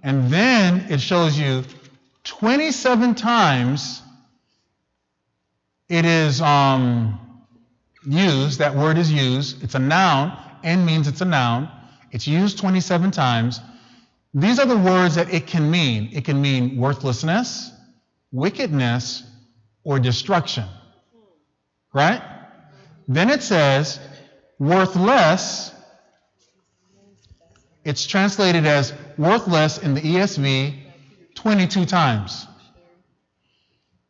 And then it shows you 27 times it is used, that word is used. It's a noun. N means it's a noun. It's used 27 times. These are the words that it can mean. It can mean worthlessness, wickedness, or destruction. Right? Then it says worthless. It's translated as worthless in the ESV 22 times.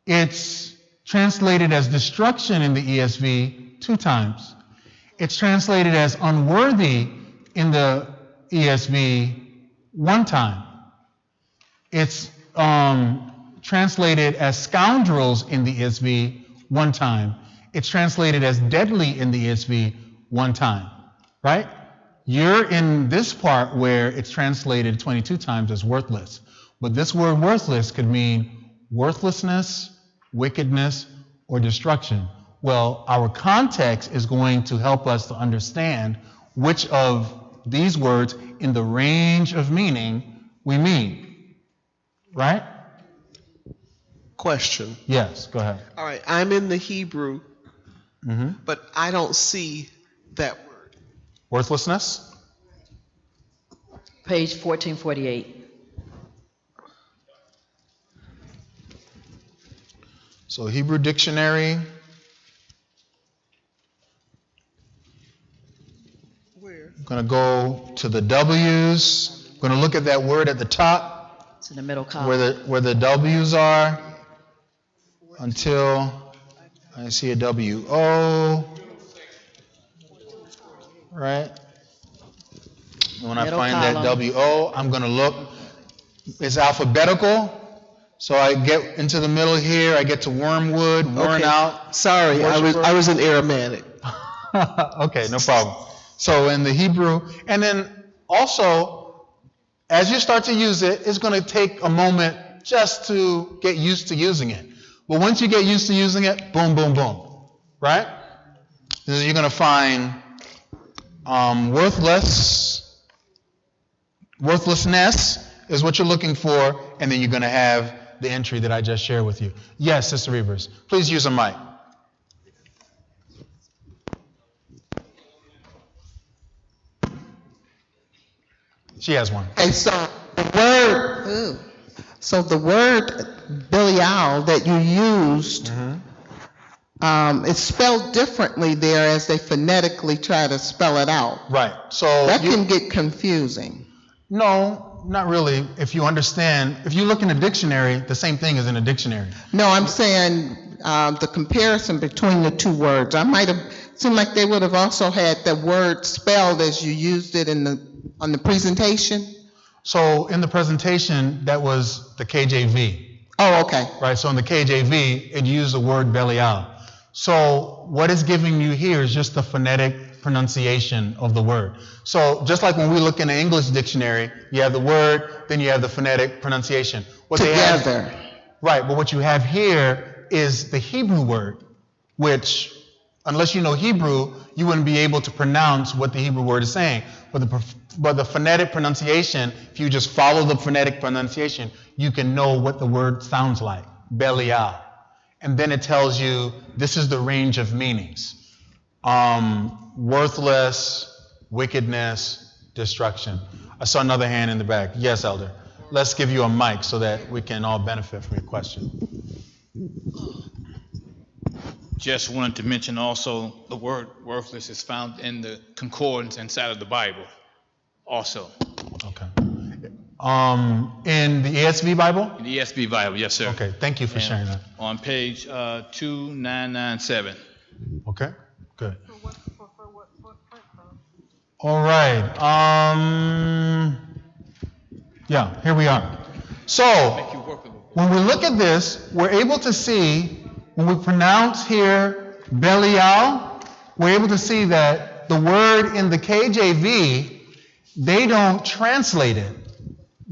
It's translated as destruction in the ESV 2 times. It's translated as unworthy in the ESV 1 time. It's translated as scoundrels in the ESV 1 time. It's translated as deadly in the ESV 1 time. Right? You're in this part where it's translated 22 times as worthless. But this word worthless could mean worthlessness, wickedness, or destruction. Well, our context is going to help us to understand which of these words in the range of meaning we mean. Right? Question. Yes, go ahead. All right, I'm in the Hebrew, but I don't see that word. Worthlessness? Page 1448. So Hebrew dictionary. Where? I'm going to go to the W's. I'm going to look at that word at the top, It's in the middle column. where the W's are, until I see a W-O. Right? And when I Middle find column. that W-O, I'm going to look. It's alphabetical. So I get into the middle here. I get to wormwood, worn Okay. out. Sorry, I was an Aramaic. Okay, no problem. So in the Hebrew, and then also, as you start to use it, it's going to take a moment just to get used to using it. But once you get used to using it, boom, boom, boom. Right? You're going to find worthlessness is what you're looking for, and then you're going to have the entry that I just shared with you. Yes, Sister Reavers. Please use a mic. She has one. Okay, so the word Belial that you used, it's spelled differently there as they phonetically try to spell it out. Right. So that can get confusing. No, not really. If you understand, if you look in a dictionary, the same thing is in a dictionary. No, I'm saying the comparison between the two words. I might have seemed like they would have also had the word spelled as you used it on the presentation. So in the presentation, that was the KJV. Oh, okay. Right. So in the KJV, it used the word Belial. So what it's giving you here is just the phonetic pronunciation of the word. So just like when we look in an English dictionary, you have the word, then you have the phonetic pronunciation. Together. Right, but what you have here is the Hebrew word, which, unless you know Hebrew, you wouldn't be able to pronounce what the Hebrew word is saying. But the phonetic pronunciation, if you just follow the phonetic pronunciation, you can know what the word sounds like, Belial. And then it tells you this is the range of meanings. Worthless, wickedness, destruction. I saw another hand in the back. Yes, Elder. Let's give you a mic so that we can all benefit from your question. Just wanted to mention also the word worthless is found in the concordance inside of the Bible also. Okay. In the ESV Bible? In the ESV Bible, yes, sir. Okay, thank you for sharing that. On page 2997. Okay, good. All right. Yeah, here we are. So, when we look at this, we're able to see, when we pronounce here Belial, we're able to see that the word in the KJV, they don't translate it.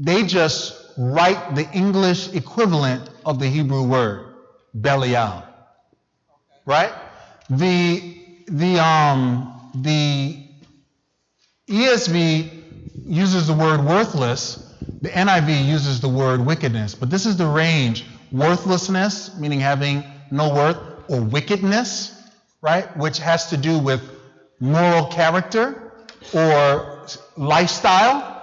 They just write the English equivalent of the Hebrew word, Belial. Right? The ESV uses the word worthless. The NIV uses the word wickedness. But this is the range. Worthlessness, meaning having no worth, or wickedness, right? Which has to do with moral character or lifestyle,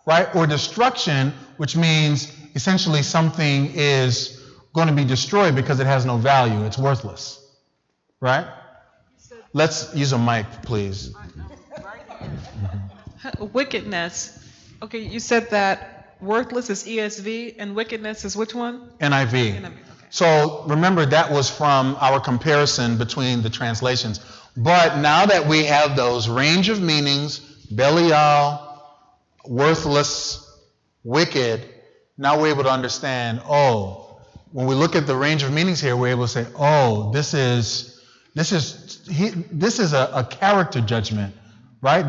right? Or destruction, which means essentially something is going to be destroyed because it has no value. It's worthless, right? Let's use a mic, please. Wickedness. Okay, you said that worthless is ESV and wickedness is which one? NIV. Okay. So remember, that was from our comparison between the translations. But now that we have those range of meanings, Belial, worthless, wicked, now we're able to understand, when we look at the range of meanings here, we're able to say, this is a character judgment, right?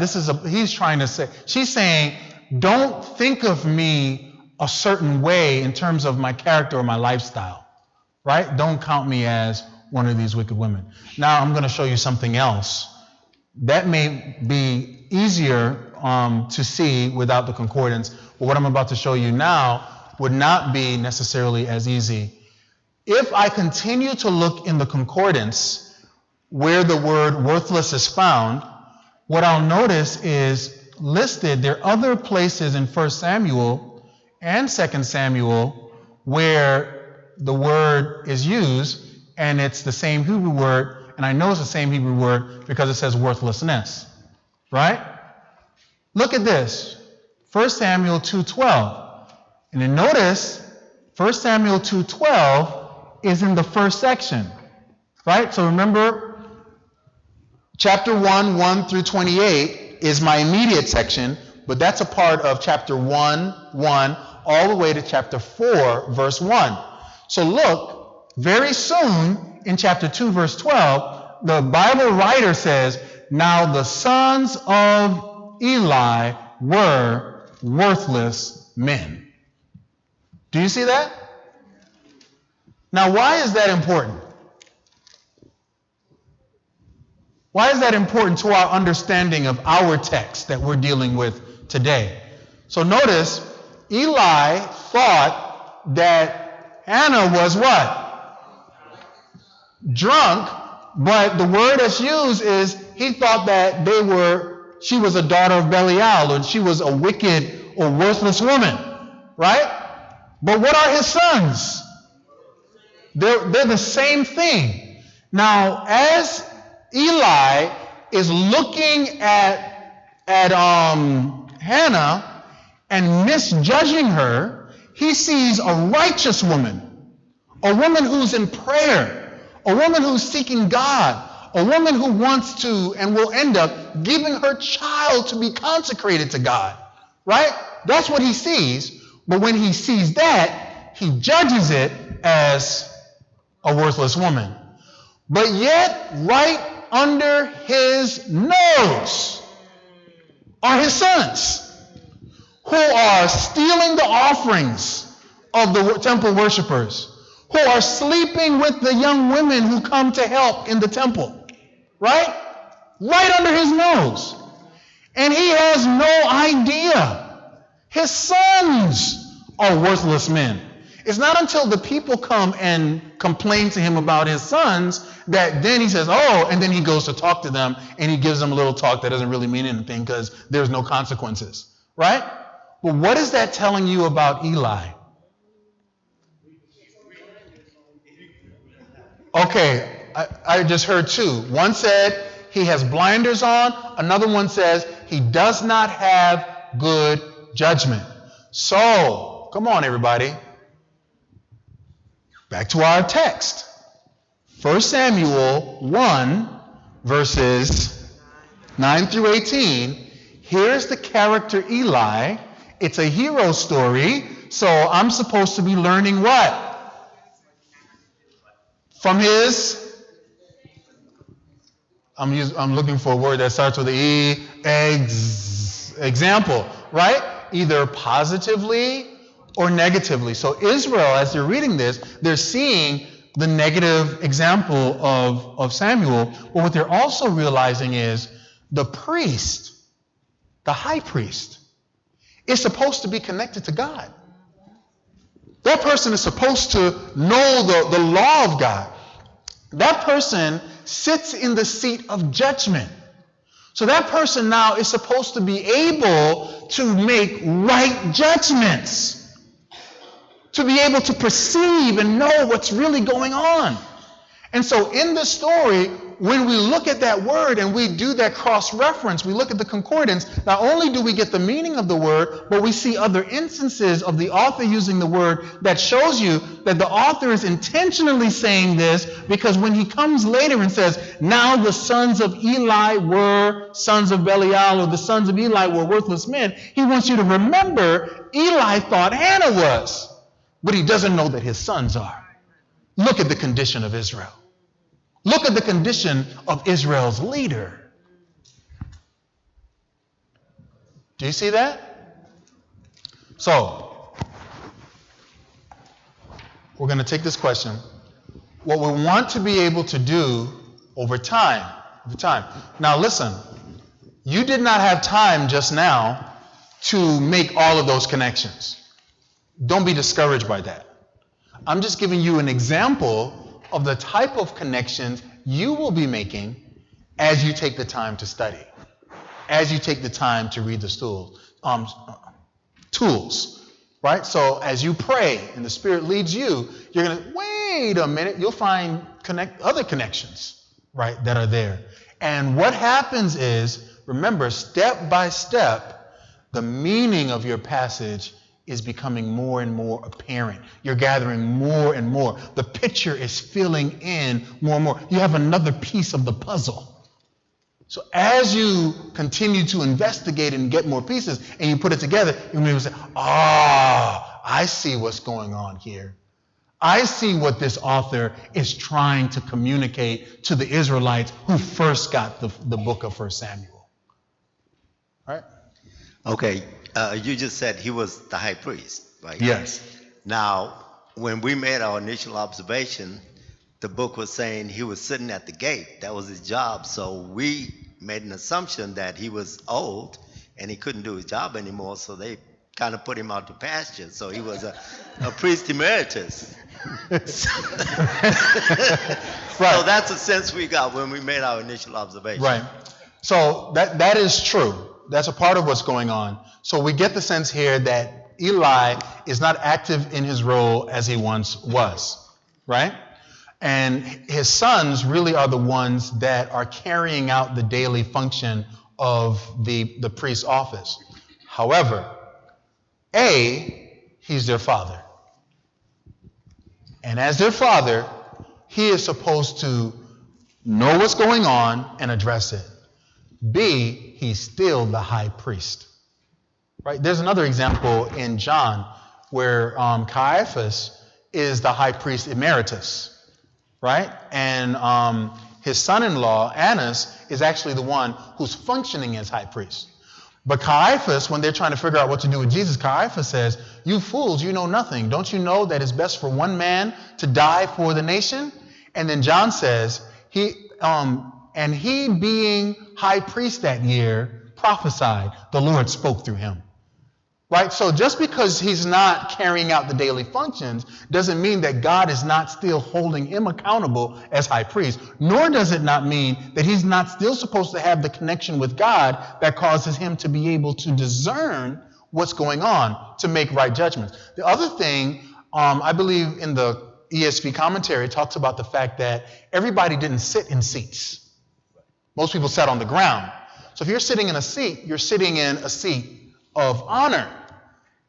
He's trying to say, she's saying, don't think of me a certain way in terms of my character or my lifestyle, right? Don't count me as one of these wicked women. Now I'm going to show you something else. That may be easier to see without the concordance, but what I'm about to show you now would not be necessarily as easy. If I continue to look in the concordance where the word worthless is found, what I'll notice is listed, there are other places in 1 Samuel and 2 Samuel where the word is used, and it's the same Hebrew word, and I know it's the same Hebrew word because it says worthlessness, right? Look at this, 1 Samuel 2:12. And then notice, 1 Samuel 2:12 is in the first section, right? So remember, chapter 1 through 28 is my immediate section, but that's a part of chapter 1 all the way to chapter 4, verse 1. So look, very soon in chapter 2, verse 12, the Bible writer says, now the sons of Eli were worthless men. Do you see that? Now, why is that important? Why is that important to our understanding of our text that we're dealing with today? So notice, Eli thought that Hannah was what? Drunk, but the word that's used is he thought that she was a daughter of Belial, or she was a wicked or worthless woman, right? But what are his sons? They're the same thing. Now, as Eli is looking at Hannah and misjudging her, he sees a righteous woman, a woman who's in prayer, a woman who's seeking God, a woman who wants to and will end up giving her child to be consecrated to God, right? That's what he sees. But when he sees that, he judges it as a worthless woman. But yet, right under his nose are his sons, who are stealing the offerings of the temple worshipers, who are sleeping with the young women who come to help in the temple, right? Right under his nose. And he has no idea. His sons are worthless men. It's not until the people come and complain to him about his sons that then he says, oh, and then he goes to talk to them and he gives them a little talk that doesn't really mean anything because there's no consequences, right? But what is that telling you about Eli? Okay, I just heard two. One said he has blinders on. Another one says he does not have good judgment. So, come on, everybody. Back to our text. 1 Samuel 1, verses 9 through 18. Here's the character Eli. It's a hero story, so I'm supposed to be learning what? From his, I'm looking for a word that starts with E, example, right? Either positively or negatively. So Israel, as they're reading this, they're seeing the negative example of Samuel, but what they're also realizing is the priest, the high priest, is supposed to be connected to God. That person is supposed to know the law of God. That person sits in the seat of judgment. So that person now is supposed to be able to make right judgments, to be able to perceive and know what's really going on. And so in the story, when we look at that word and we do that cross-reference, we look at the concordance, not only do we get the meaning of the word, but we see other instances of the author using the word that shows you that the author is intentionally saying this because when he comes later and says, now the sons of Eli were sons of Belial, or the sons of Eli were worthless men, he wants you to remember Eli thought Hannah was, but he doesn't know that his sons are. Look at the condition of Israel. Look at the condition of Israel's leader. Do you see that? So, we're going to take this question. What we want to be able to do over time. Now listen, you did not have time just now to make all of those connections. Don't be discouraged by that. I'm just giving you an example of the type of connections you will be making as you take the time to study, as you take the time to read the tools, right? So as you pray and the Spirit leads you, you're going to, wait a minute, you'll find other connections, right, that are there. And what happens is, remember, step by step, the meaning of your passage is becoming more and more apparent. You're gathering more and more. The picture is filling in more and more. You have another piece of the puzzle. So as you continue to investigate and get more pieces and you put it together, you're going to say, I see what's going on here. I see what this author is trying to communicate to the Israelites who first got the book of 1 Samuel. All right? Okay. You just said he was the high priest, right? Yes. Now, when we made our initial observation, the book was saying he was sitting at the gate. That was his job. So we made an assumption that he was old and he couldn't do his job anymore. So they kind of put him out to pasture. So he was a priest emeritus. So that's the sense we got when we made our initial observation. Right. So that is true. That's a part of what's going on. So we get the sense here that Eli is not active in his role as he once was, right? And his sons really are the ones that are carrying out the daily function of the priest's office. However, he's their father. And as their father, he is supposed to know what's going on and address it. B, he's still the high priest. Right? There's another example in John where Caiaphas is the high priest emeritus. Right? And his son-in-law, Annas, is actually the one who's functioning as high priest. But Caiaphas, when they're trying to figure out what to do with Jesus, Caiaphas says, "You fools, you know nothing. Don't you know that it's best for one man to die for the nation?" And then John says, and he being high priest that year prophesied, the Lord spoke through him. Right? So just because he's not carrying out the daily functions doesn't mean that God is not still holding him accountable as high priest, nor does it not mean that he's not still supposed to have the connection with God that causes him to be able to discern what's going on, to make right judgments. The other thing, I believe in the ESV commentary, it talks about the fact that everybody didn't sit in seats. Most people sat on the ground. So if you're sitting in a seat, you're sitting in a seat of honor,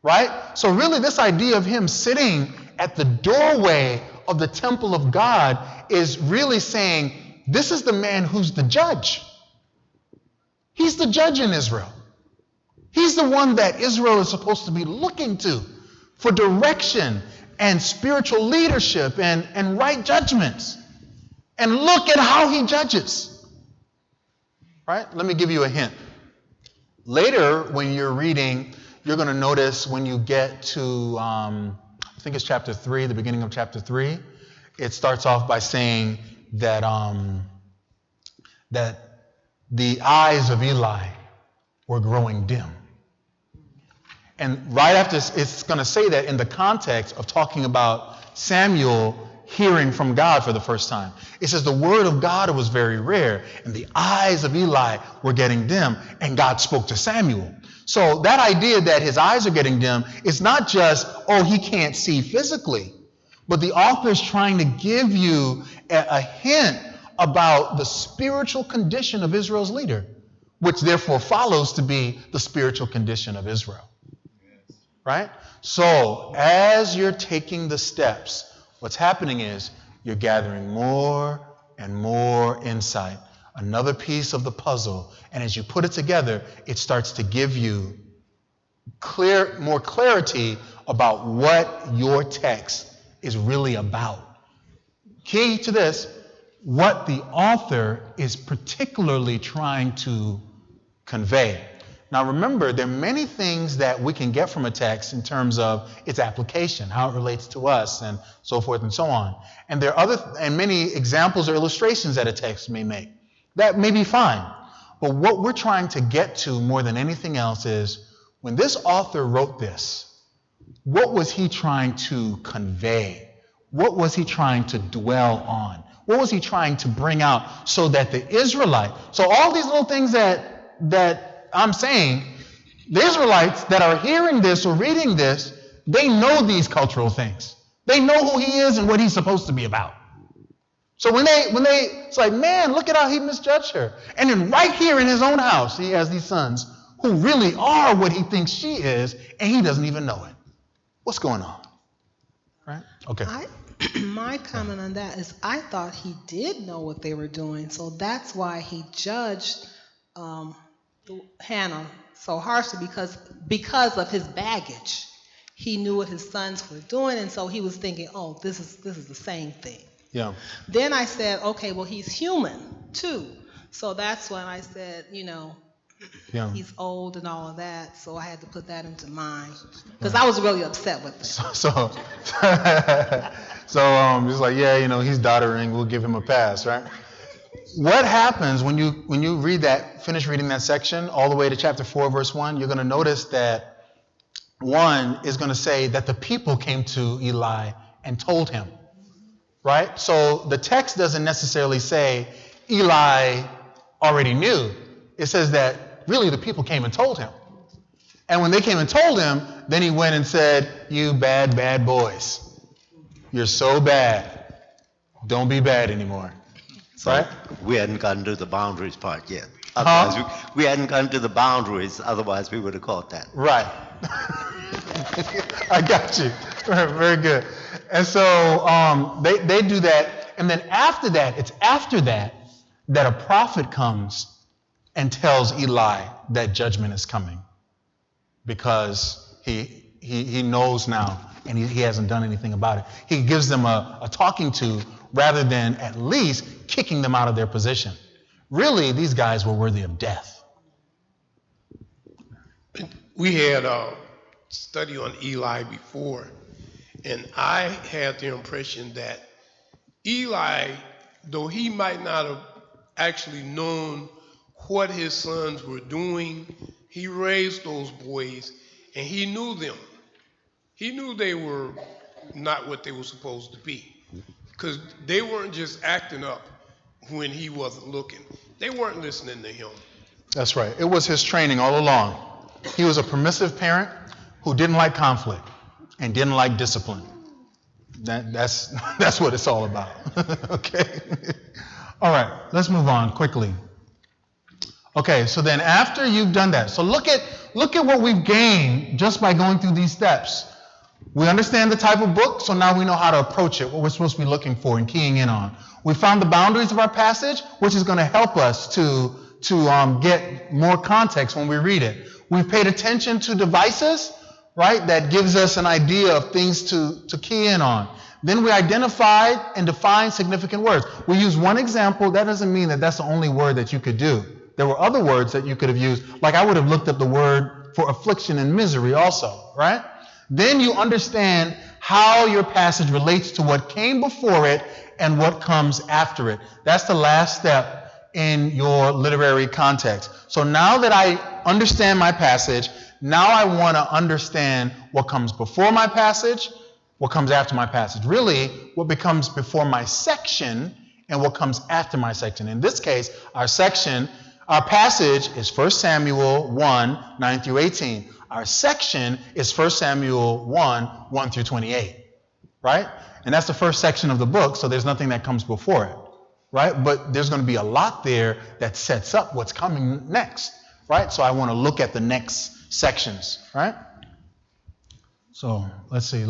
right? So really this idea of him sitting at the doorway of the temple of God is really saying, this is the man who's the judge. He's the judge in Israel. He's the one that Israel is supposed to be looking to for direction and spiritual leadership and right judgments. And look at how he judges. Right? Let me give you a hint. Later, when you're reading, you're going to notice when you get to, I think it's chapter 3, the beginning of chapter 3, it starts off by saying that, that the eyes of Eli were growing dim. And right after, it's going to say that in the context of talking about Samuel hearing from God for the first time. It says the word of God was very rare, and the eyes of Eli were getting dim, and God spoke to Samuel. So that idea that his eyes are getting dim is not just, he can't see physically, but the author is trying to give you a hint about the spiritual condition of Israel's leader, which therefore follows to be the spiritual condition of Israel. Right? So as you're taking the steps, what's happening is you're gathering more and more insight, another piece of the puzzle. And as you put it together, it starts to give you more clarity about what your text is really about. Key to this, what the author is particularly trying to convey. Now remember, there are many things that we can get from a text in terms of its application, how it relates to us, and so forth and so on. And there are many examples or illustrations that a text may make. That may be fine. But what we're trying to get to more than anything else is, when this author wrote this, what was he trying to convey? What was he trying to dwell on? What was he trying to bring out so that the Israelite, so all these little things that I'm saying, the Israelites that are hearing this or reading this, they know these cultural things. They know who he is and what he's supposed to be about. So when they, it's like, man, look at how he misjudged her. And then right here in his own house, he has these sons who really are what he thinks she is, and he doesn't even know it. What's going on? Right? Okay. My comment on that is I thought he did know what they were doing, so that's why he judged Hannah so harshly, because of his baggage. He knew what his sons were doing, and so he was thinking, this is the same thing. Yeah. Then I said, okay, well, he's human too. So that's when I said, Yeah. He's old and all of that, so I had to put that into mind. Because I was really upset with it. So it's like, yeah, he's doddering. We'll give him a pass, right? What happens when you read that, finish reading that section all the way to chapter 4, verse 1, you're going to notice that 1 is going to say that the people came to Eli and told him, right? So the text doesn't necessarily say Eli already knew. It says that really the people came and told him. And when they came and told him, then he went and said, you bad, bad boys. You're so bad. Don't be bad anymore. So right? we hadn't gotten to the boundaries part yet. Otherwise, we hadn't gotten to the boundaries. Otherwise, we would have caught that. Right. I got you. Very good. And so they do that. And then after that, it's after that a prophet comes and tells Eli that judgment is coming. Because he knows now and he hasn't done anything about it. He gives them a talking to rather than at least kicking them out of their position. Really, these guys were worthy of death. We had a study on Eli before, and I had the impression that Eli, though he might not have actually known what his sons were doing, he raised those boys and he knew them. He knew they were not what they were supposed to be, because they weren't just acting up when he wasn't looking. They weren't listening to him. That's right. It was his training all along. He was a permissive parent who didn't like conflict and didn't like discipline. That's what it's all about. Okay. All right. Let's move on quickly. Okay. So then after you've done that, so look at what we've gained just by going through these steps. We understand the type of book, so now we know how to approach it, what we're supposed to be looking for and keying in on. We found the boundaries of our passage, which is going to help us to get more context when we read it. We've paid attention to devices, right? That gives us an idea of things to key in on. Then we identified and defined significant words. We used one example. That doesn't mean that that's the only word that you could do. There were other words that you could have used. Like I would have looked up the word for affliction and misery also, right? Then you understand how your passage relates to what came before it and what comes after it. That's the last step in your literary context. So now that I understand my passage, now I want to understand what comes before my passage, what comes after my passage. Really, what becomes before my section and what comes after my section. In this case, our passage is 1 Samuel 1, 9 through 18. Our section is 1 Samuel 1, 1 through 28, right? And that's the first section of the book, so there's nothing that comes before it, right? But there's going to be a lot there that sets up what's coming next, right? So I want to look at the next sections, right? So let's see,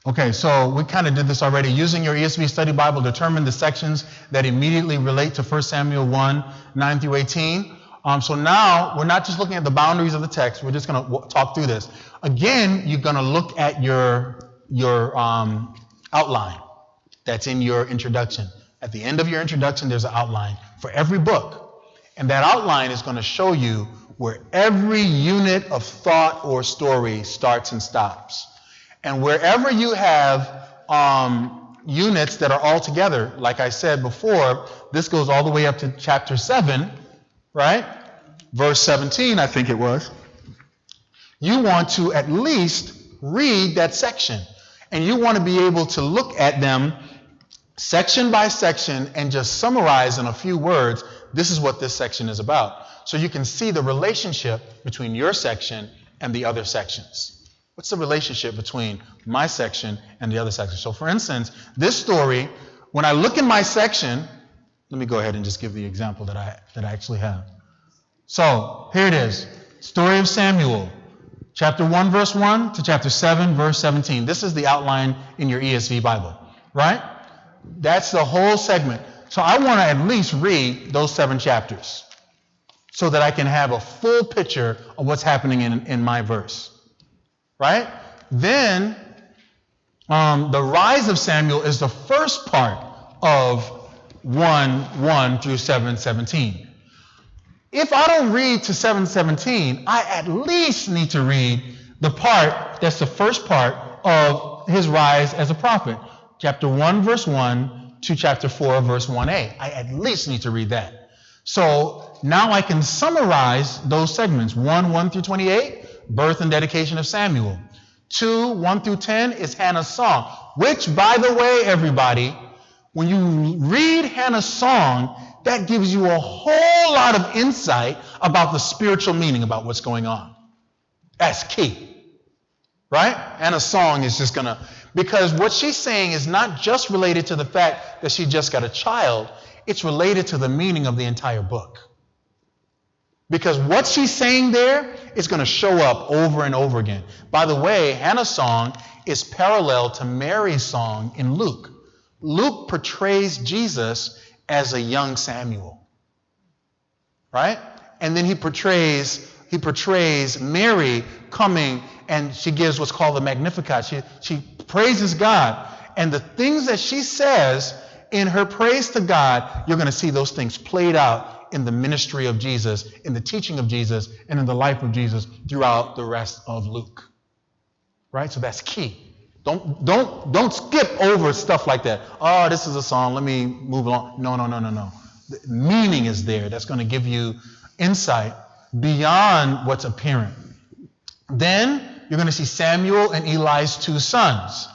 Okay, so we kind of did this already. Using your ESV Study Bible, determine the sections that immediately relate to 1 Samuel 1, 9 through 18. So now, we're not just looking at the boundaries of the text. We're just going to talk through this. Again, you're going to look at your outline that's in your introduction. At the end of your introduction, there's an outline for every book. And that outline is going to show you where every unit of thought or story starts and stops. And wherever you have units that are all together, like I said before, this goes all the way up to chapter 7, right? Verse 17, I think it was. You want to at least read that section. And you want to be able to look at them section by section and just summarize in a few words, this is what this section is about. So you can see the relationship between your section and the other sections. What's the relationship between my section and the other section? So for instance, this story, when I look in my section, let me go ahead and just give the example that I actually have. So here it is. Story of Samuel, chapter 1, verse 1 to chapter 7, verse 17. This is the outline in your ESV Bible, right? That's the whole segment. So I want to at least read those 7 chapters so that I can have a full picture of what's happening in my verse. Right? Then, the rise of Samuel is the first part of 1 through 7:17. If I don't read to 7:17, I at least need to read the part that's the first part of his rise as a prophet. Chapter 1, verse 1 to chapter 4, verse 1a. I at least need to read that. So now I can summarize those segments. 1 through 28, birth and dedication of Samuel. 2, 1 through 10 is Hannah's song, which, by the way, everybody, when you read Hannah's song, that gives you a whole lot of insight about the spiritual meaning about what's going on. That's key. Right? Hannah's song is just because what she's saying is not just related to the fact that she just got a child, it's related to the meaning of the entire book. Because what she's saying there is going to show up over and over again. By the way, Hannah's song is parallel to Mary's song in Luke. Luke portrays Jesus as a young Samuel. Right? And then he portrays Mary coming, and she gives what's called the Magnificat. She praises God. And the things that she says in her praise to God, you're going to see those things played out in the ministry of Jesus, in the teaching of Jesus, and in the life of Jesus throughout the rest of Luke. Right? So that's key. Don't skip over stuff like that. Oh, this is a song. Let me move along. No. The meaning is there. That's going to give you insight beyond what's apparent. Then you're going to see Samuel and Eli's 2 sons.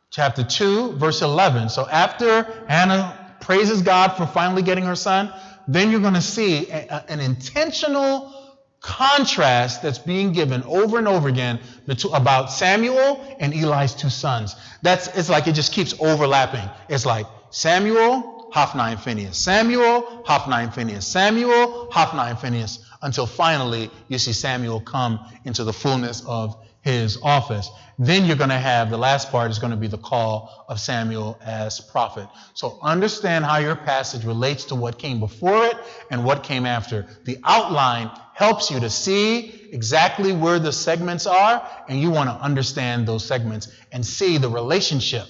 Chapter 2, verse 11. So after Hannah praises God for finally getting her son, then you're going to see an intentional contrast that's being given over and over again about Samuel and Eli's 2 sons. It's like it just keeps overlapping. It's like Samuel, Hophni, and Phinehas. Samuel, Hophni, and Phinehas. Samuel, Hophni, and Phinehas. Until finally you see Samuel come into the fullness of his office. Then you're going to have, the last part is going to be the call of Samuel as prophet. So understand how your passage relates to what came before it and what came after. The outline helps you to see exactly where the segments are, and you want to understand those segments and see the relationship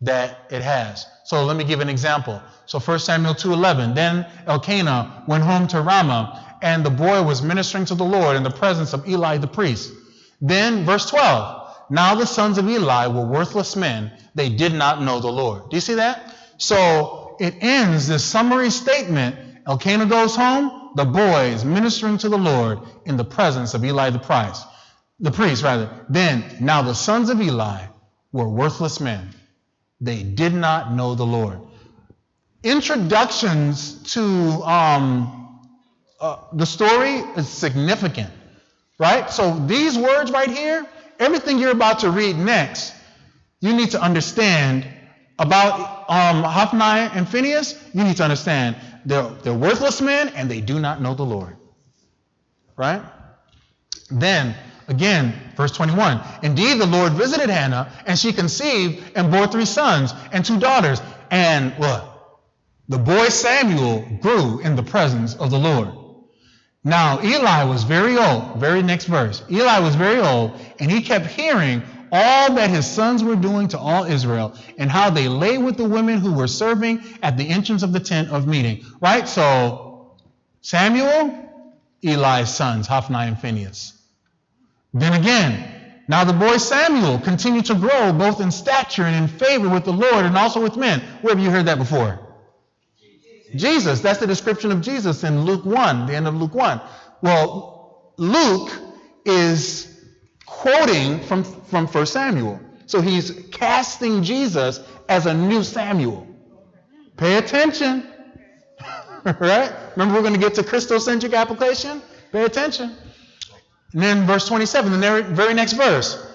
that it has. So let me give an example. So 1 Samuel 2:11, then Elkanah went home to Ramah, and the boy was ministering to the Lord in the presence of Eli the priest. Then verse 12, now the sons of Eli were worthless men. They did not know the Lord. Do you see that? So it ends this summary statement. Elkanah goes home, the boy is ministering to the Lord in the presence of Eli the priest. Then, now the sons of Eli were worthless men. They did not know the Lord. Introductions to the story is significant, right? So these words right here, everything you're about to read next, you need to understand about Hophni and Phinehas. You need to understand they're worthless men and they do not know the Lord, right? Then, again, verse 21, indeed the Lord visited Hannah, and she conceived and bore 3 sons and 2 daughters. And what? The boy Samuel grew in the presence of the Lord. Now, Eli was very old. Very next verse. Eli was very old, and he kept hearing all that his sons were doing to all Israel, and how they lay with the women who were serving at the entrance of the tent of meeting. Right? So, Samuel, Eli's sons, Hophni and Phinehas. Then again, now the boy Samuel continued to grow both in stature and in favor with the Lord and also with men. Where have you heard that before? Jesus. That's the description of Jesus in Luke 1, the end of Luke 1. Well, Luke is quoting from 1 Samuel. So he's casting Jesus as a new Samuel. Pay attention. Right? Remember, we're going to get to Christocentric application? Pay attention. And then verse 27, the very next verse.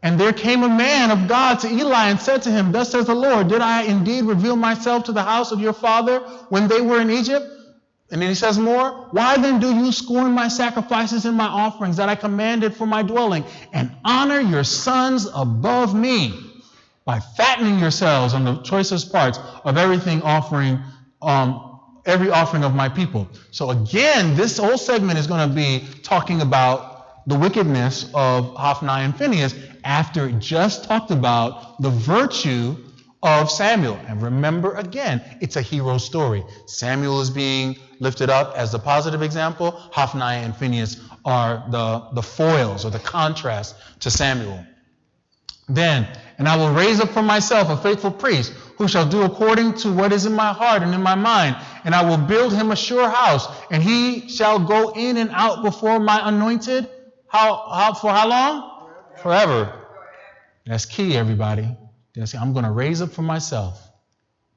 And there came a man of God to Eli and said to him, thus says the Lord, did I indeed reveal myself to the house of your father when they were in Egypt? And then he says more, why then do you scorn my sacrifices and my offerings that I commanded for my dwelling, and honor your sons above me by fattening yourselves on the choicest parts of everything offering, every offering of my people? So again, this whole segment is going to be talking about the wickedness of Hophni and Phinehas after it just talked about the virtue of Samuel. And remember again, it's a hero story. Samuel is being lifted up as the positive example. Hophni and Phinehas are the foils or the contrast to Samuel. Then, and I will raise up for myself a faithful priest who shall do according to what is in my heart and in my mind. And I will build him a sure house, and he shall go in and out before my anointed. For how long? Forever. That's key, everybody. I'm going to raise up for myself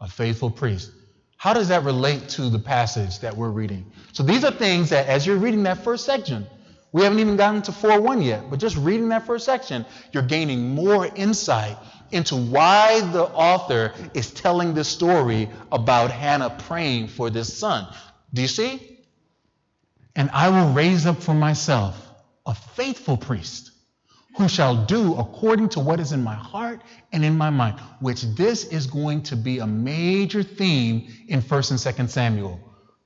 a faithful priest. How does that relate to the passage that we're reading? So these are things that, as you're reading that first section, we haven't even gotten to 4:1 yet, but just reading that first section, you're gaining more insight into why the author is telling this story about Hannah praying for this son. Do you see? And I will raise up for myself a faithful priest who shall do according to what is in my heart and in my mind, which this is going to be a major theme in 1 and 2 Samuel,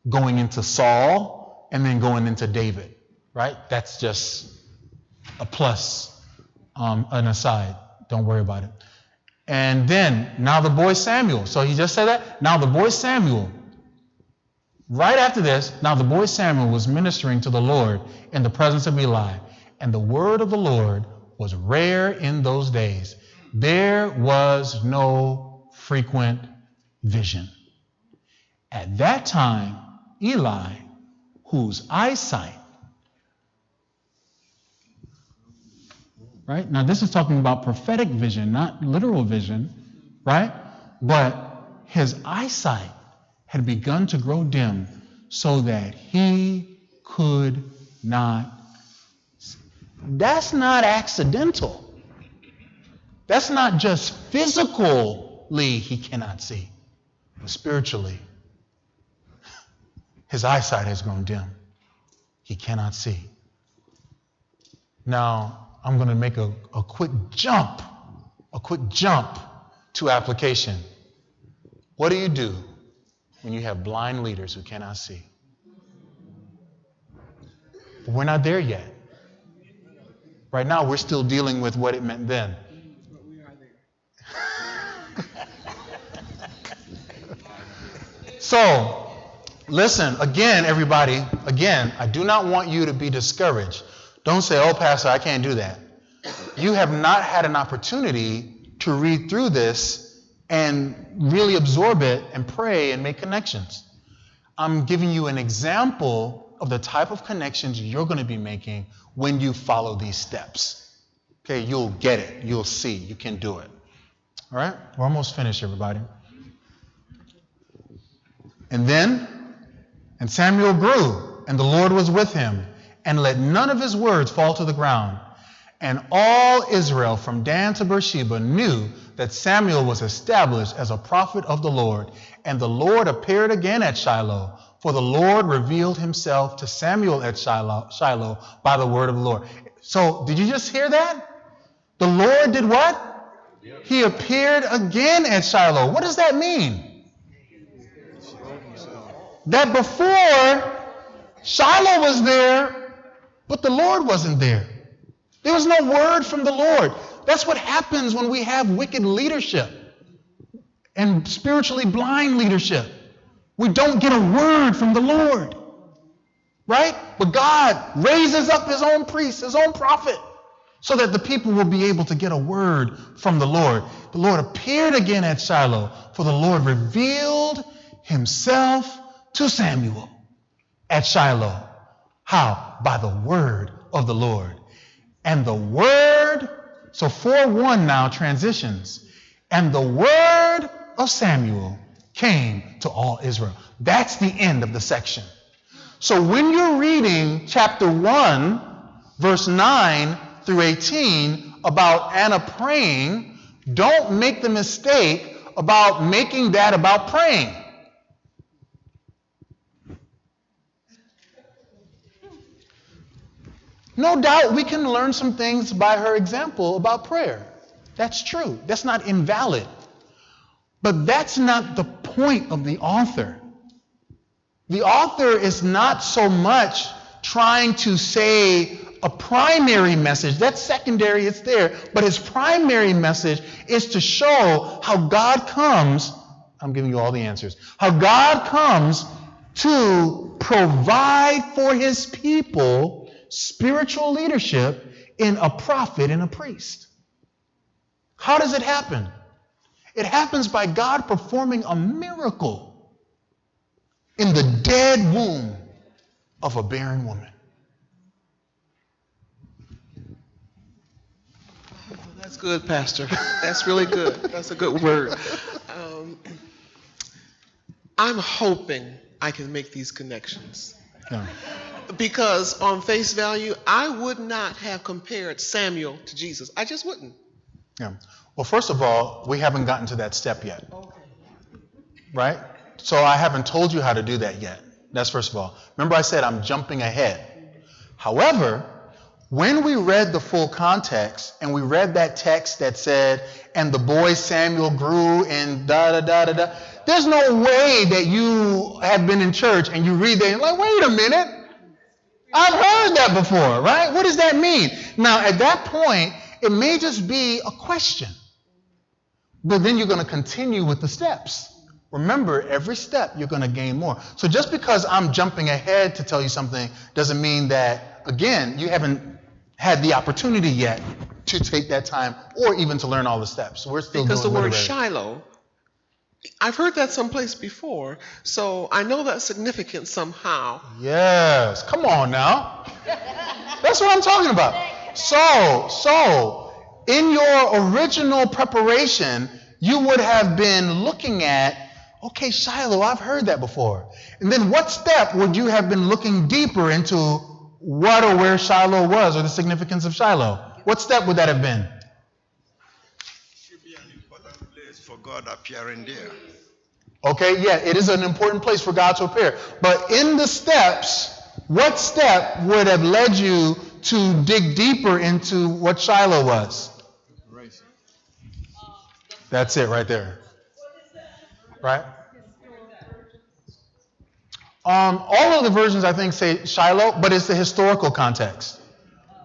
going into Saul and then going into David, right? That's just a plus, an aside. Don't worry about it. And then, now the boy Samuel. So he just said that. Now the boy Samuel. Right after this, now the boy Samuel was ministering to the Lord in the presence of Eli. And the word of the Lord was rare in those days. There was no frequent vision. At that time, Eli, whose eyesight, right? Now this is talking about prophetic vision, not literal vision, right? But his eyesight had begun to grow dim so that he could not. That's not accidental. That's not just physically he cannot see, but spiritually. His eyesight has grown dim. He cannot see. Now, I'm going to make a quick jump to application. What do you do when you have blind leaders who cannot see? But we're not there yet. Right now, we're still dealing with what it meant then. So, listen, again, everybody, I do not want you to be discouraged. Don't say, oh, Pastor, I can't do that. You have not had an opportunity to read through this and really absorb it and pray and make connections. I'm giving you an example of the type of connections you're going to be making when you follow these steps. Okay, you'll get it. You'll see. You can do it. All right? We're almost finished, everybody. And Samuel grew, and the Lord was with him, and let none of his words fall to the ground. And all Israel from Dan to Beersheba knew that Samuel was established as a prophet of the Lord. And the Lord appeared again at Shiloh, for the Lord revealed himself to Samuel at Shiloh by the word of the Lord. So, did you just hear that? The Lord did what? He appeared again at Shiloh. What does that mean? That before, Shiloh was there, but the Lord wasn't there. There was no word from the Lord. That's what happens when we have wicked leadership and spiritually blind leadership. We don't get a word from the Lord, right? But God raises up his own priest, his own prophet, so that the people will be able to get a word from the Lord. The Lord appeared again at Shiloh, for the Lord revealed himself to Samuel at Shiloh. How? By the word of the Lord. And the word, so 4:1 now transitions. And the word of Samuel came to all Israel. That's the end of the section. So when you're reading chapter 1, verse 9 through 18 about Anna praying, don't make the mistake about making that about praying. No doubt we can learn some things by her example about prayer. That's true. That's not invalid. But that's not the point of the author. The author is not so much trying to say a primary message. That's secondary, it's there. But his primary message is to show how God comes, I'm giving you all the answers, how God comes to provide for his people spiritual leadership in a prophet and a priest. How does it happen? It happens by God performing a miracle in the dead womb of a barren woman. That's good, Pastor. That's really good. That's a good word. I'm hoping I can make these connections. Yeah. Because on face value, I would not have compared Samuel to Jesus. I just wouldn't. Yeah. Well, first of all, we haven't gotten to that step yet. Right? So I haven't told you how to do that yet. That's first of all. Remember I said I'm jumping ahead. However, when we read the full context and we read that text that said, and the boy Samuel grew and da-da-da-da-da, there's no way that you have been in church and you read that and you're like, wait a minute. I've heard that before, right? What does that mean? Now, at that point, it may just be a question. But then you're going to continue with the steps. Remember, every step you're going to gain more. So just because I'm jumping ahead to tell you something doesn't mean that, again, you haven't had the opportunity yet to take that time or even to learn all the steps. So we're still because the doing word literary. Shiloh, I've heard that someplace before, so I know that's significant somehow. Yes. Come on now. That's what I'm talking about. So, in your original preparation, you would have been looking at, okay, Shiloh, I've heard that before. And then what step would you have been looking deeper into what or where Shiloh was or the significance of Shiloh? What step would that have been? Should be an important place for God appearing there. Okay, yeah, it is an important place for God to appear. But in the steps, what step would have led you to dig deeper into what Shiloh was? That's it right there. Right? All of the versions, I think, say Shiloh, but it's the historical context.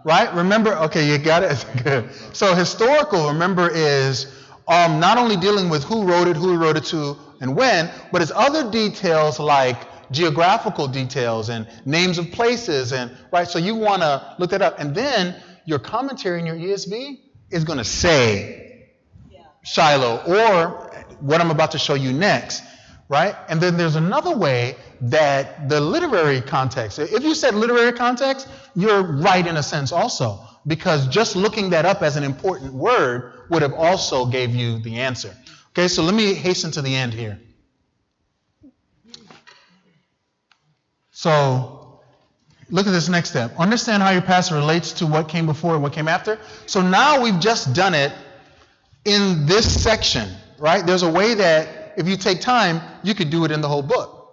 Right? Remember, okay, you got it? Good. So historical, remember, is not only dealing with who wrote it to, and when, but it's other details like geographical details and names of places, and right? So you want to look that up. And then your commentary in your ESV is going to say Shiloh, or what I'm about to show you next, right? And then there's another way that the literary context, if you said literary context, you're right in a sense also, because just looking that up as an important word would have also gave you the answer. Okay, so let me hasten to the end here. So, look at this next step. Understand how your past relates to what came before and what came after. So now we've just done it in this section, right? There's a way that if you take time, you could do it in the whole book.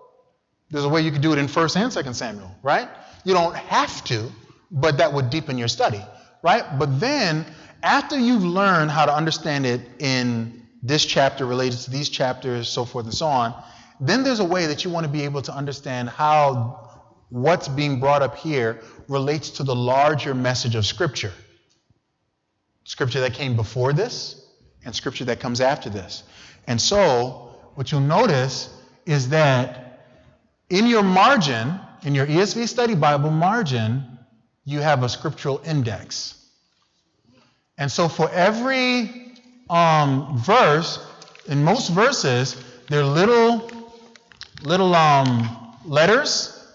There's a way you could do it in 1st and 2nd Samuel, right? You don't have to, but that would deepen your study, right? But then, after you've learned how to understand it in this chapter related to these chapters, so forth and so on, then there's a way that you want to be able to understand how what's being brought up here relates to the larger message of Scripture. Scripture that came before this and Scripture that comes after this. And so, what you'll notice is that in your margin, in your ESV Study Bible margin, you have a scriptural index. And so for every verse, in most verses, there are little letters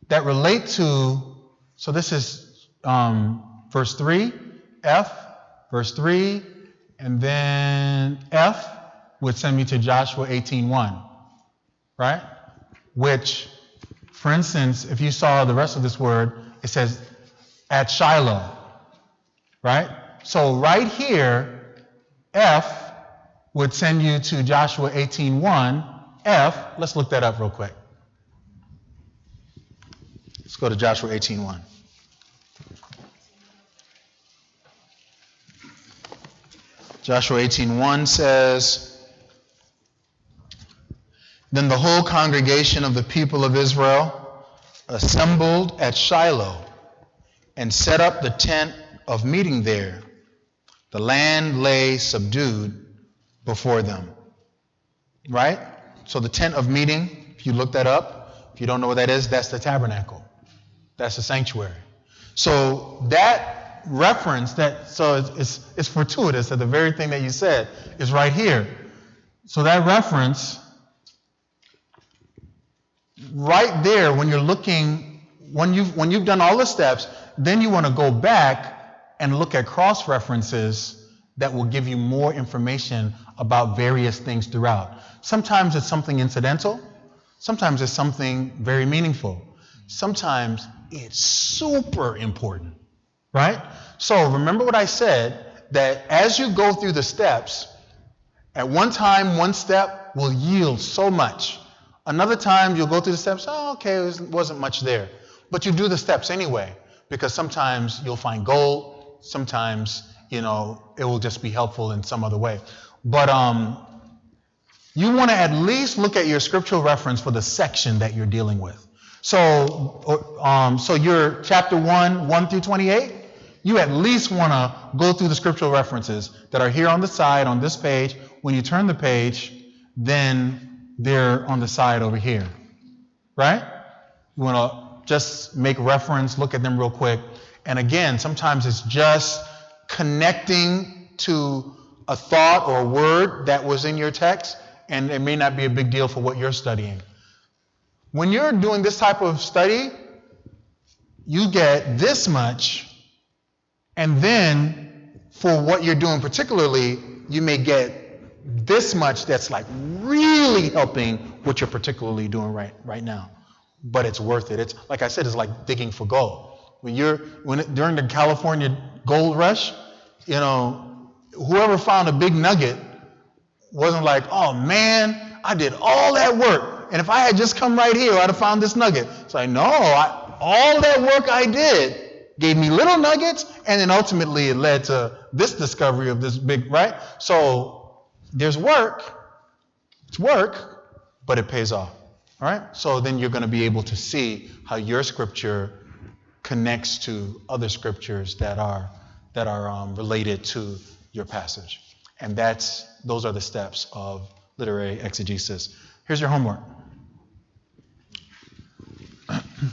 that relate to, so this is verse 3, F, verse 3, and then F would send me to Joshua 18:1, right? Which, for instance, if you saw the rest of this word, it says at Shiloh, right? So right here, F would send you to Joshua 18:1. F, let's look that up real quick. Let's go to Joshua 18:1. Joshua 18:1 says, "Then the whole congregation of the people of Israel assembled at Shiloh and set up the tent of meeting there. The land lay subdued before them. Right? So the tent of meeting, if you look that up, if you don't know what that is, that's the tabernacle. That's the sanctuary. So that reference, it's fortuitous that the very thing that you said is right here. So that reference, right there, when you're looking, when you've done all the steps, then you want to go back and look at cross-references that will give you more information about various things throughout. Sometimes it's something incidental. Sometimes it's something very meaningful. Sometimes it's super important, right? So remember what I said, that as you go through the steps, at one time, one step will yield so much. Another time, you'll go through the steps, oh, okay, it wasn't much there. But you do the steps anyway, because sometimes you'll find gold, sometimes, it will just be helpful in some other way. But you want to at least look at your scriptural reference for the section that you're dealing with. So you're chapter 1 through 28, you at least want to go through the scriptural references that are here on the side on this page. When you turn the page, then they're on the side over here, right? You want to just make reference, look at them real quick. And again, sometimes it's just connecting to a thought or a word that was in your text, and it may not be a big deal for what you're studying. When you're doing this type of study, you get this much, and then for what you're doing particularly, you may get this much that's like really helping what you're particularly doing right now. But it's worth it. It's like I said, it's like digging for gold. During the California gold rush, whoever found a big nugget wasn't like, oh man, I did all that work, and if I had just come right here, I'd have found this nugget. It's like, no, all that work I did gave me little nuggets, and then ultimately it led to this discovery of this big, right? So there's work. It's work, but it pays off. All right? So then you're going to be able to see how your scripture connects to other scriptures that are related to your passage. And those are the steps of literary exegesis. Here's your homework.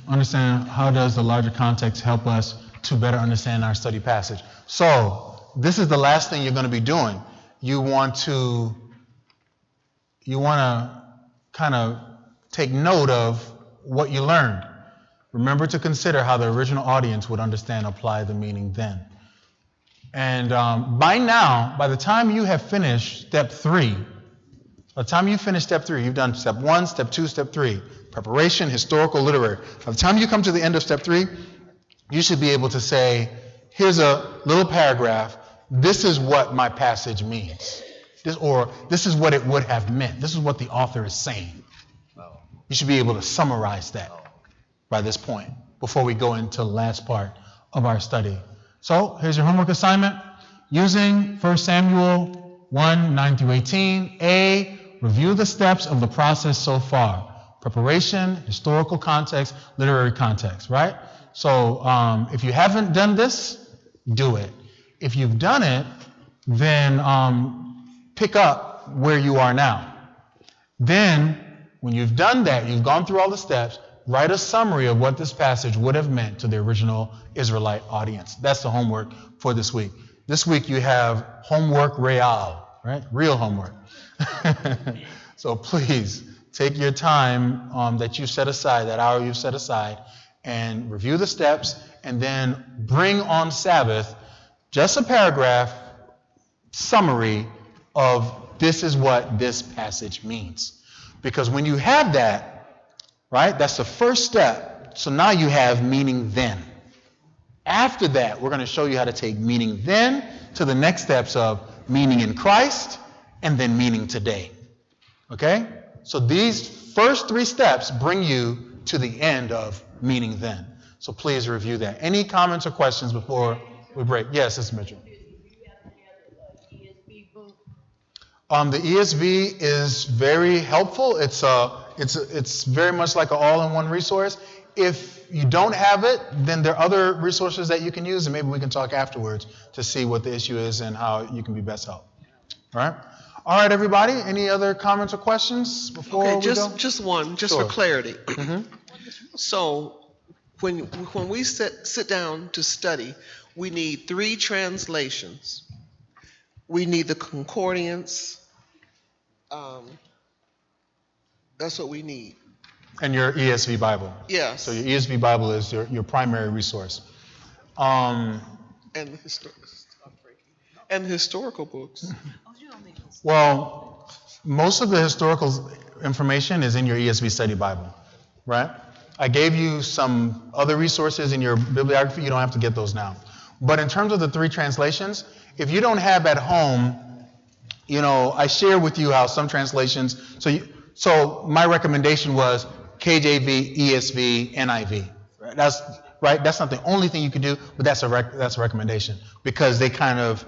Understand, how does the larger context help us to better understand our study passage? So this is the last thing you're going to be doing. You want to kind of take note of what you learned. Remember to consider how the original audience would understand, apply the meaning then. And by the time you have finished step 3, you've done step 1, step 2, step 3, preparation, historical, literary. By the time you come to the end of step 3, you should be able to say, here's a little paragraph, this is what my passage means. This is what it would have meant. This is what the author is saying. You should be able to summarize that by this point before we go into the last part of our study. So here's your homework assignment. Using 1 Samuel 1, 9 through 18. A, review the steps of the process so far. Preparation, historical context, literary context, right? So if you haven't done this, do it. If you've done it, then pick up where you are now. Then, when you've done that, you've gone through all the steps, write a summary of what this passage would have meant to the original Israelite audience. That's the homework for this week. This week you have homework real, right? Real homework. So please take your time that you set aside, that hour you've set aside, and review the steps, and then bring on Sabbath just a paragraph summary of this is what this passage means. Because when you have that, right, that's the first step. So now you have meaning then. After that, we're going to show you how to take meaning then to the next steps of meaning in Christ and then meaning today. Okay? So these first 3 steps bring you to the end of meaning then. So please review that. Any comments or questions before we break? Yes, it's Mitchell. The ESV is very helpful. It's very much like an all-in-one resource. If you don't have it, then there are other resources that you can use, and maybe we can talk afterwards to see what the issue is and how you can be best helped. All right? All right, everybody. Any other comments or questions before we go? Just one, just Sure. for clarity. Mhm. So when we sit down to study, we need 3 translations. We need the concordance. That's what we need. And your ESV Bible. Yes. So your ESV Bible is your primary resource. And the historical books. Well, most of the historical information is in your ESV Study Bible, right? I gave you some other resources in your bibliography. You don't have to get those now. But in terms of the 3 translations, if you don't have at home, I share with you how some translations. So my recommendation was KJV, ESV, NIV. Right? That's not the only thing you can do, but that's a recommendation because they kind of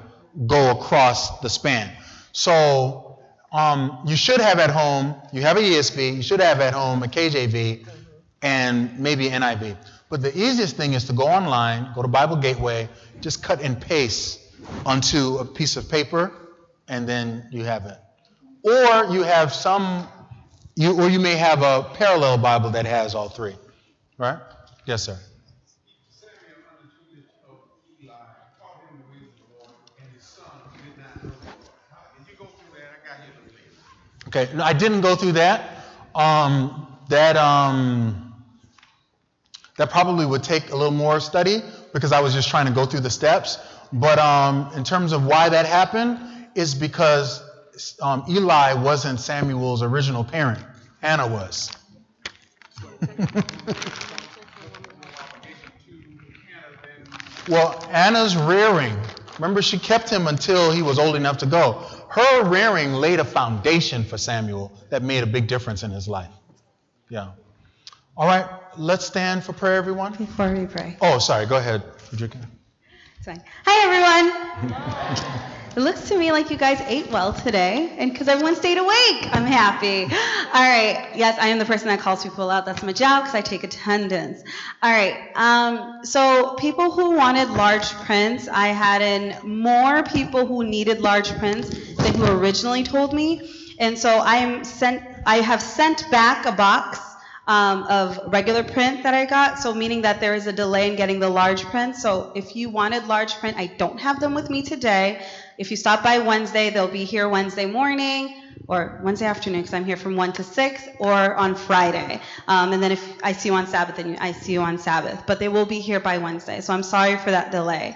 go across the span. So you should have at home, you have an ESV, you should have at home a KJV and maybe NIV. But the easiest thing is to go online, go to Bible Gateway, just cut and paste onto a piece of paper, and then you have it. Or you have you may have a parallel Bible that has all 3, right? Yes, sir. Okay, no, I didn't go through that. That probably would take a little more study because I was just trying to go through the steps. But in terms of why that happened is because Eli wasn't Samuel's original parent. Hannah was. Well, Anna's rearing, remember she kept him until he was old enough to go. Her rearing laid a foundation for Samuel that made a big difference in his life. Yeah. All right, let's stand for prayer, everyone. Before we pray. Oh, sorry, go ahead, Frederica. It's fine. Hi, everyone. It looks to me like you guys ate well today, and because everyone stayed awake, I'm happy. All right. Yes, I am the person that calls people out. That's my job because I take attendance. All right. So people who wanted large prints, I had in more people who needed large prints than who originally told me, and so I have sent back a box of regular print that I got, so meaning that there is a delay in getting the large print. So if you wanted large print, I don't have them with me today. If you stop by Wednesday, they'll be here Wednesday morning or Wednesday afternoon because I'm here from 1 to 6, or on Friday. And then if I see you on Sabbath, then I see you on Sabbath. But they will be here by Wednesday, so I'm sorry for that delay.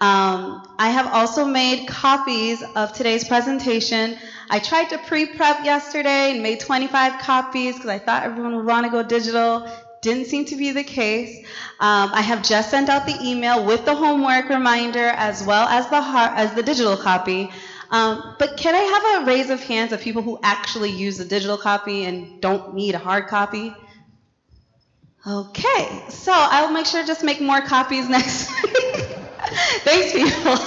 I have also made copies of today's presentation. I tried to pre-prep yesterday and made 25 copies because I thought everyone would want to go digital. Didn't seem to be the case. I have just sent out the email with the homework reminder as well as the digital copy. But can I have a raise of hands of people who actually use the digital copy and don't need a hard copy? Okay, so I'll make sure to just make more copies next week. Thanks, people.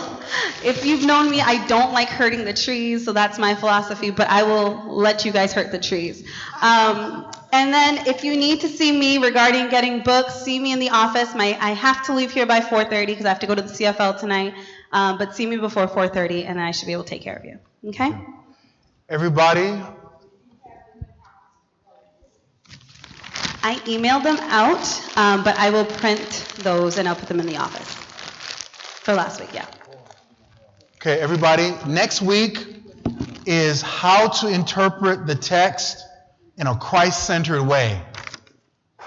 If you've known me, I don't like hurting the trees, so that's my philosophy, but I will let you guys hurt the trees. And then if you need to see me regarding getting books, see me in the office. I have to leave here by 4:30 because I have to go to the CFL tonight, but see me before 4:30 and I should be able to take care of you. Okay? Everybody? I emailed them out, but I will print those and I'll put them in the office. For last week, yeah. Okay, everybody, next week is how to interpret the text in a Christ-centered way.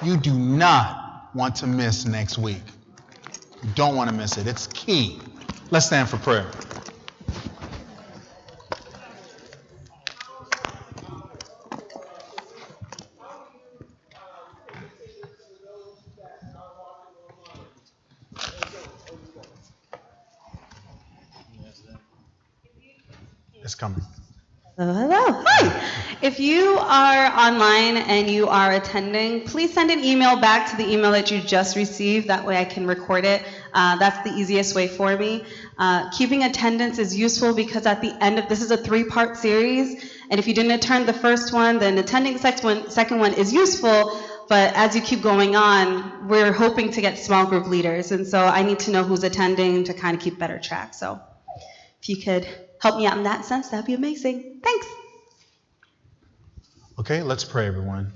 You do not want to miss next week. You don't want to miss it. It's key. Let's stand for prayer. It's coming. Hello. Hi. If you are online and you are attending, please send an email back to the email that you just received. That way I can record it. That's the easiest way for me. Keeping attendance is useful because at the end of this is a 3-part series, and if you didn't attend the first one, then attending the second one is useful. but as you keep going on, we're hoping to get small group leaders. And so I need to know who's attending to kind of keep better track. So if you could help me out in that sense, that'd be amazing. Thanks. Okay, let's pray, everyone.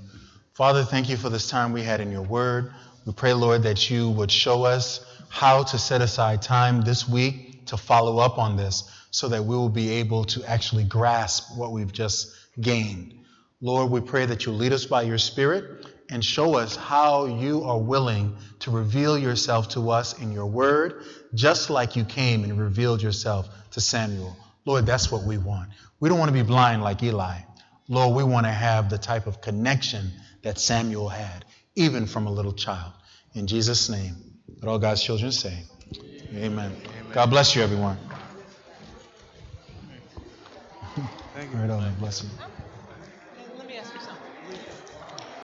Father, thank you for this time we had in your word. We pray, Lord, that you would show us how to set aside time this week to follow up on this so that we will be able to actually grasp what we've just gained. Lord, we pray that you'll lead us by your Spirit and show us how you are willing to reveal yourself to us in your word, just like you came and revealed yourself to Samuel. Lord, that's what we want. We don't want to be blind like Eli. Lord, we want to have the type of connection that Samuel had, even from a little child. In Jesus' name, let all God's children say, amen. God bless you, everyone. Thank you. All right, bless you. Let me ask you something.